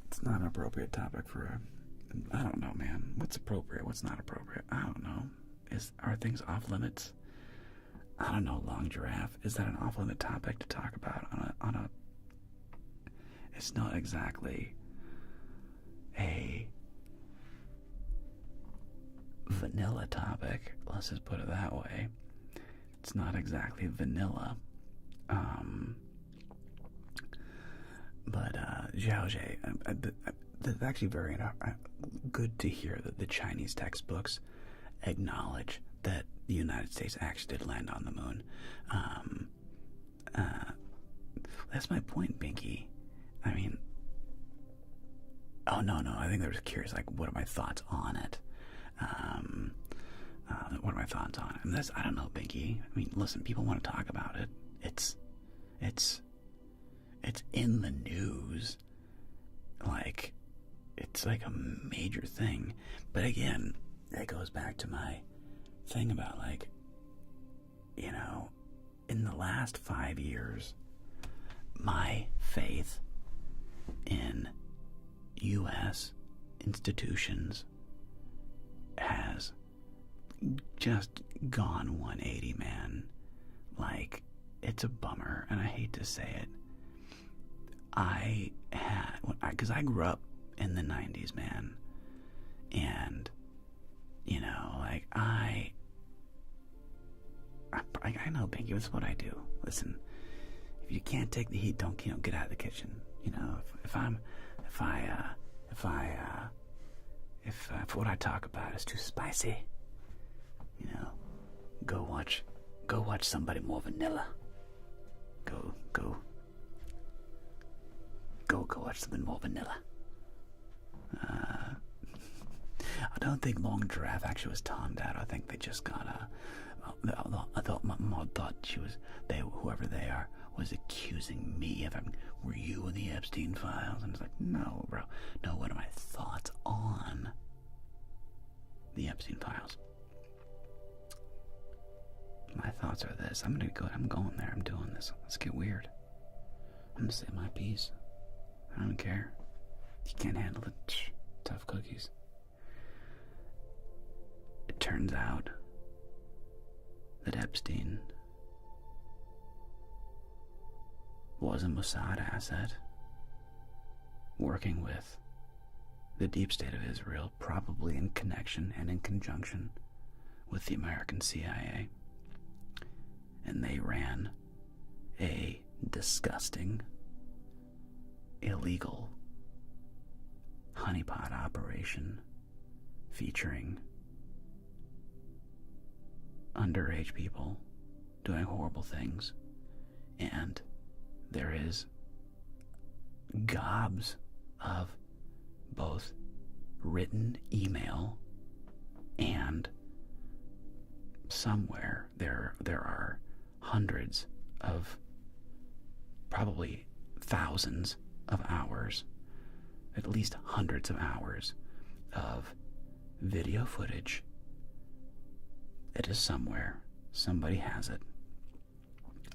A: It's not an appropriate topic for a. I don't know, man. What's appropriate? What's not appropriate? I don't know. Are things off limits? I don't know. Long giraffe. Is that an off limit topic to talk about on a? It's not exactly a vanilla topic, let's just put it that way. It's not exactly vanilla. But Zhao, it's actually very good to hear that the Chinese textbooks acknowledge that the United States actually did land on the moon. That's my point, Binky. I mean, oh no, I think they're just curious, like, what are my thoughts on it? What are my thoughts on it? And I don't know, Binky. I mean, listen, people want to talk about it. It's in the news. Like, it's like a major thing. But again, that goes back to my thing about, like, in the last 5 years, my faith in U.S. institutions has just gone 180, man. Like, it's a bummer, and I hate to say it. Because I grew up in the 90s, man. And, like, I know, Binky, that's what I do. Listen, if you can't take the heat, don't, get out of the kitchen. If what I talk about is too spicy, go Go watch somebody more vanilla. Go watch something more vanilla. I don't think Long Giraffe actually was tongued out. I think they just got I thought my mom thought whoever they are, was accusing me of were you in the Epstein files? And it's like, no, bro. No, what are my thoughts on the Epstein files? My thoughts are this. I'm going there. I'm doing this. Let's get weird. I'm gonna say my piece. I don't care. You can't handle the tough cookies. It turns out that Epstein was a Mossad asset working with the deep state of Israel, probably in connection and in conjunction with the American CIA. And they ran a disgusting, illegal honeypot operation featuring underage people doing horrible things. And there is gobs of both written email and somewhere there are hundreds of, probably thousands of hours, at least hundreds of hours of video footage. It is somewhere, somebody has it,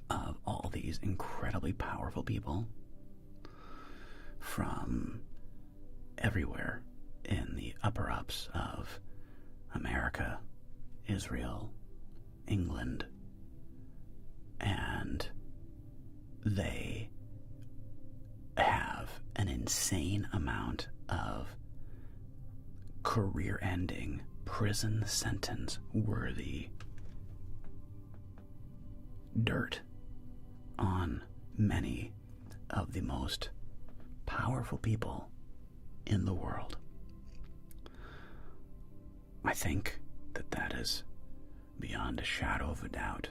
A: of all these incredibly powerful people from everywhere in the upper ups of America, Israel, England, and they have an insane amount of career-ending, prison sentence-worthy dirt on many of the most powerful people in the world. I think that is beyond a shadow of a doubt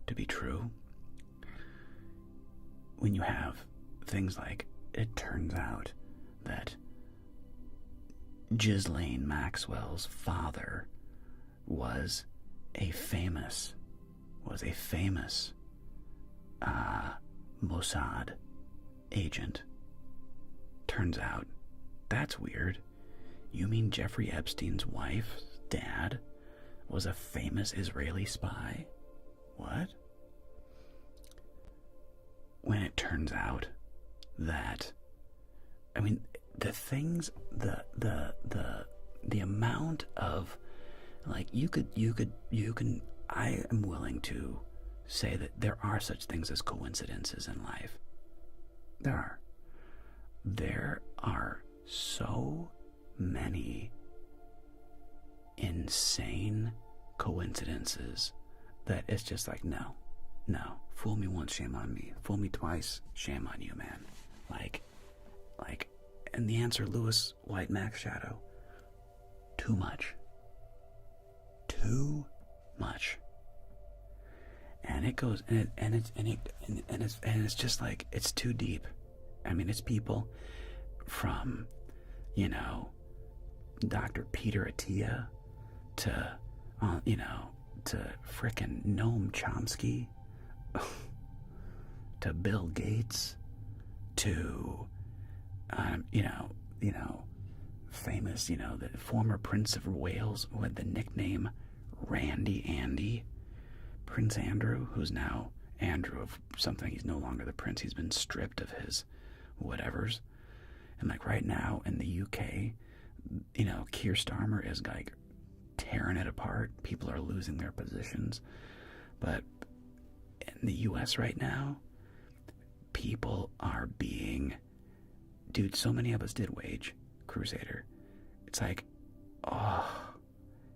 A: to be true. When you have things like, it turns out that Ghislaine Maxwell's father was a famous Mossad agent. Turns out, that's weird. You mean Jeffrey Epstein's wife's dad was a famous Israeli spy? What? When it turns out that, I mean, the things, the amount of, like, you can, I am willing to say that there are such things as coincidences in life. There are so many insane coincidences that it's just like, no, fool me once, shame on me. Fool me twice, shame on you, man. Like, and the answer, Lewis White Max Shadow, too much. And it goes, and it's just like, it's too deep. I mean, it's people from, Dr. Peter Attia to, to frickin' Noam Chomsky, to Bill Gates, to, famous, the former Prince of Wales who had the nickname Randy Andy, Prince Andrew, who's now Andrew of something. He's no longer the prince. He's been stripped of his whatevers. And like right now in the UK, Keir Starmer is like tearing it apart. People are losing their positions. But in the US right now, people are being, dude, so many of us did Wage Crusader. It's like, oh,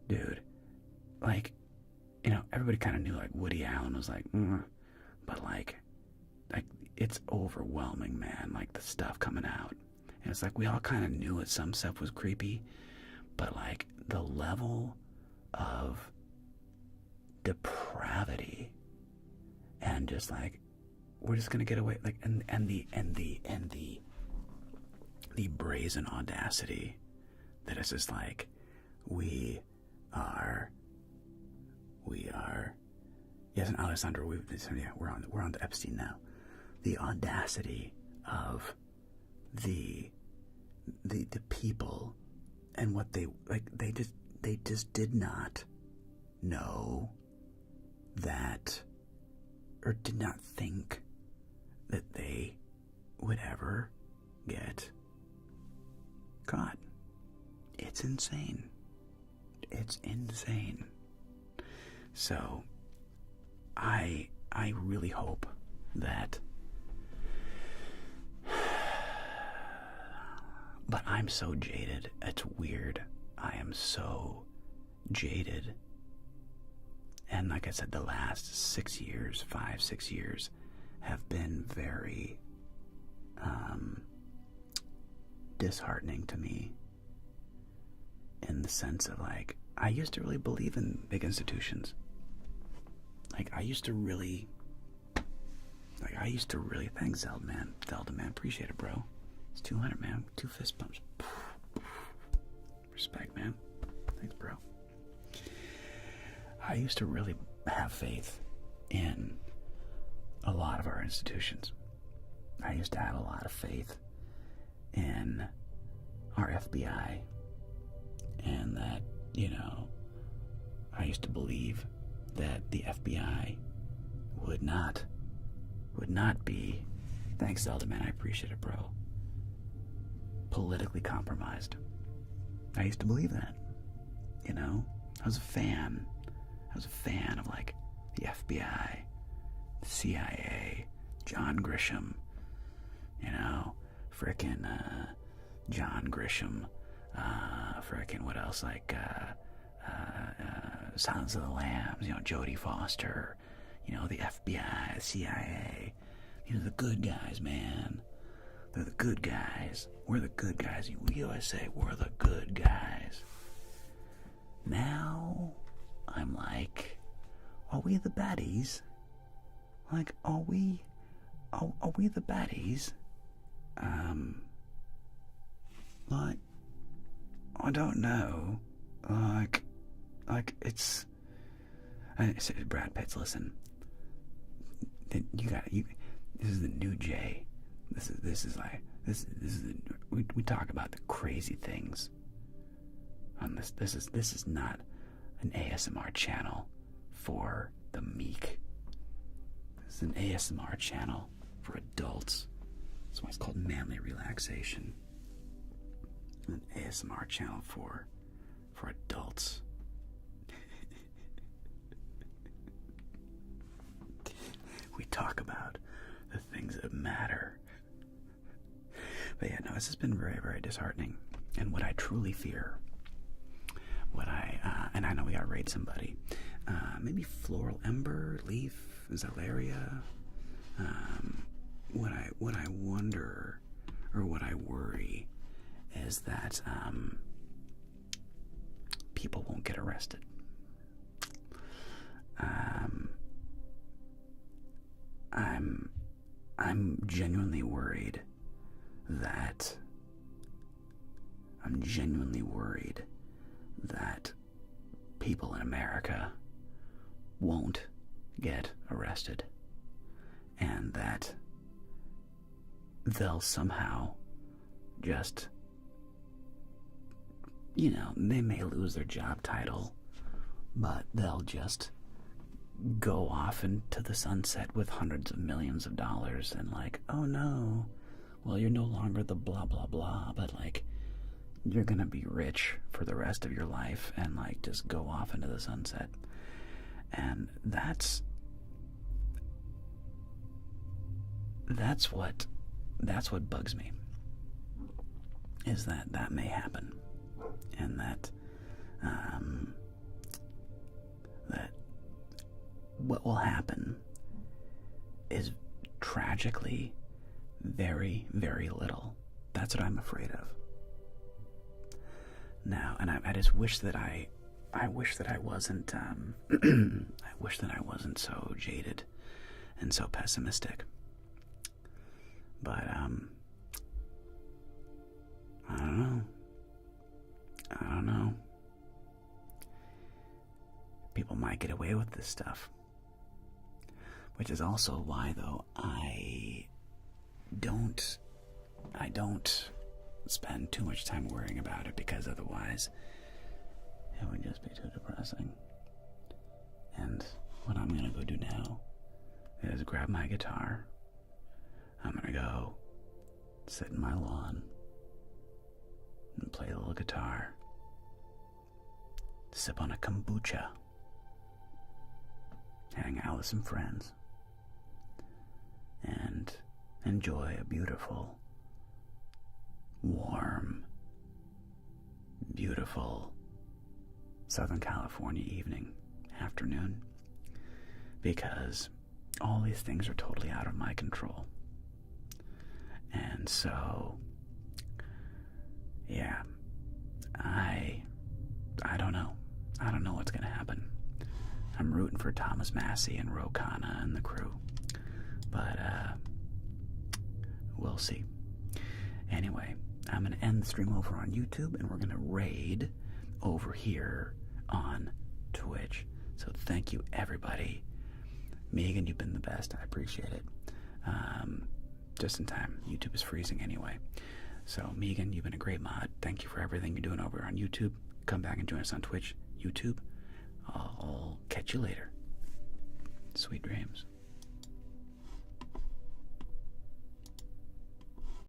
A: dude, like, everybody kind of knew, like, Woody Allen was like, but like it's overwhelming, man, like the stuff coming out. And it's like we all kind of knew it, some stuff was creepy, but like the level of depravity, and just like, we're just gonna get away, like, and the brazen audacity that is just like, we are, yes, and Alessandro, we're on to Epstein now. The audacity of the people, and what they just did not know that, or did not think that they would ever get caught. It's insane. It's insane. So I really hope that, but I'm so jaded. It's weird. I am so jaded. And like I said, the last 6 years, 5-6 years, have been very disheartening to me, in the sense of, like, I used to really believe in big institutions. Like, I used to really, thanks, Zelda man, appreciate it, bro. It's 200, man, 2 fist bumps. Respect, man. Thanks, bro. I used to really have faith in a lot of our institutions. I used to have a lot of faith in our FBI, and that, I used to believe that the FBI would not be, thanks, Zelda man, I appreciate it, bro, politically compromised. I used to believe that, I was a fan of, like, the FBI, the CIA, John Grisham, frickin' John Grisham, frickin' what else, like, Silence of the Lambs, Jodie Foster, the FBI, the CIA, the good guys, man. They're the good guys. We're the good guys. USA, we're the good guys. Now, I'm like, are we the baddies? Like, are we the baddies? Like, I don't know. Like it's. Brad Pitts, listen. This is the new Jay. This is we talk about the crazy things on this. This is not an ASMR channel for the meek. This is an ASMR channel for adults. That's why it's called Manly Relaxation. An ASMR channel for adults. We talk about the things that matter. But yeah, no, this has been very, very disheartening. And what I truly fear, and I know we gotta raid somebody, maybe Floral Ember, Leaf, Zalaria. What I wonder, or what I worry, is that people won't get arrested. I'm genuinely worried that people in America won't get arrested, and that they'll somehow just, they may lose their job title, but they'll just go off into the sunset with hundreds of millions of dollars, and like, oh no, well, you're no longer the blah blah blah, but like, you're gonna be rich for the rest of your life, and like, just go off into the sunset. And that's what bugs me, is that may happen, and that what will happen is tragically very, very little. That's what I'm afraid of. Now, and I just wish that I I wish that I wasn't, I wish that I wasn't so jaded and so pessimistic. But, I don't know. I don't know. People might get away with this stuff. Which is also why, though, I don't spend too much time worrying about it, because otherwise it would just be too depressing. And what I'm gonna go do now is grab my guitar. I'm gonna go sit in my lawn and play a little guitar, sip on a kombucha, hang out with some friends, and enjoy a beautiful, warm, beautiful Southern California evening, afternoon, because all these things are totally out of my control. And so, yeah, I don't know. I don't know what's going to happen. I'm rooting for Thomas Massey and Rokana and the crew. But, we'll see. Anyway, I'm going to end the stream over on YouTube, and we're going to raid over here on Twitch. So thank you, everybody. Megan, you've been the best. I appreciate it. Just in time. YouTube is freezing anyway. So, Megan, you've been a great mod. Thank you for everything you're doing over on YouTube. Come back and join us on Twitch, YouTube. I'll catch you later. Sweet dreams.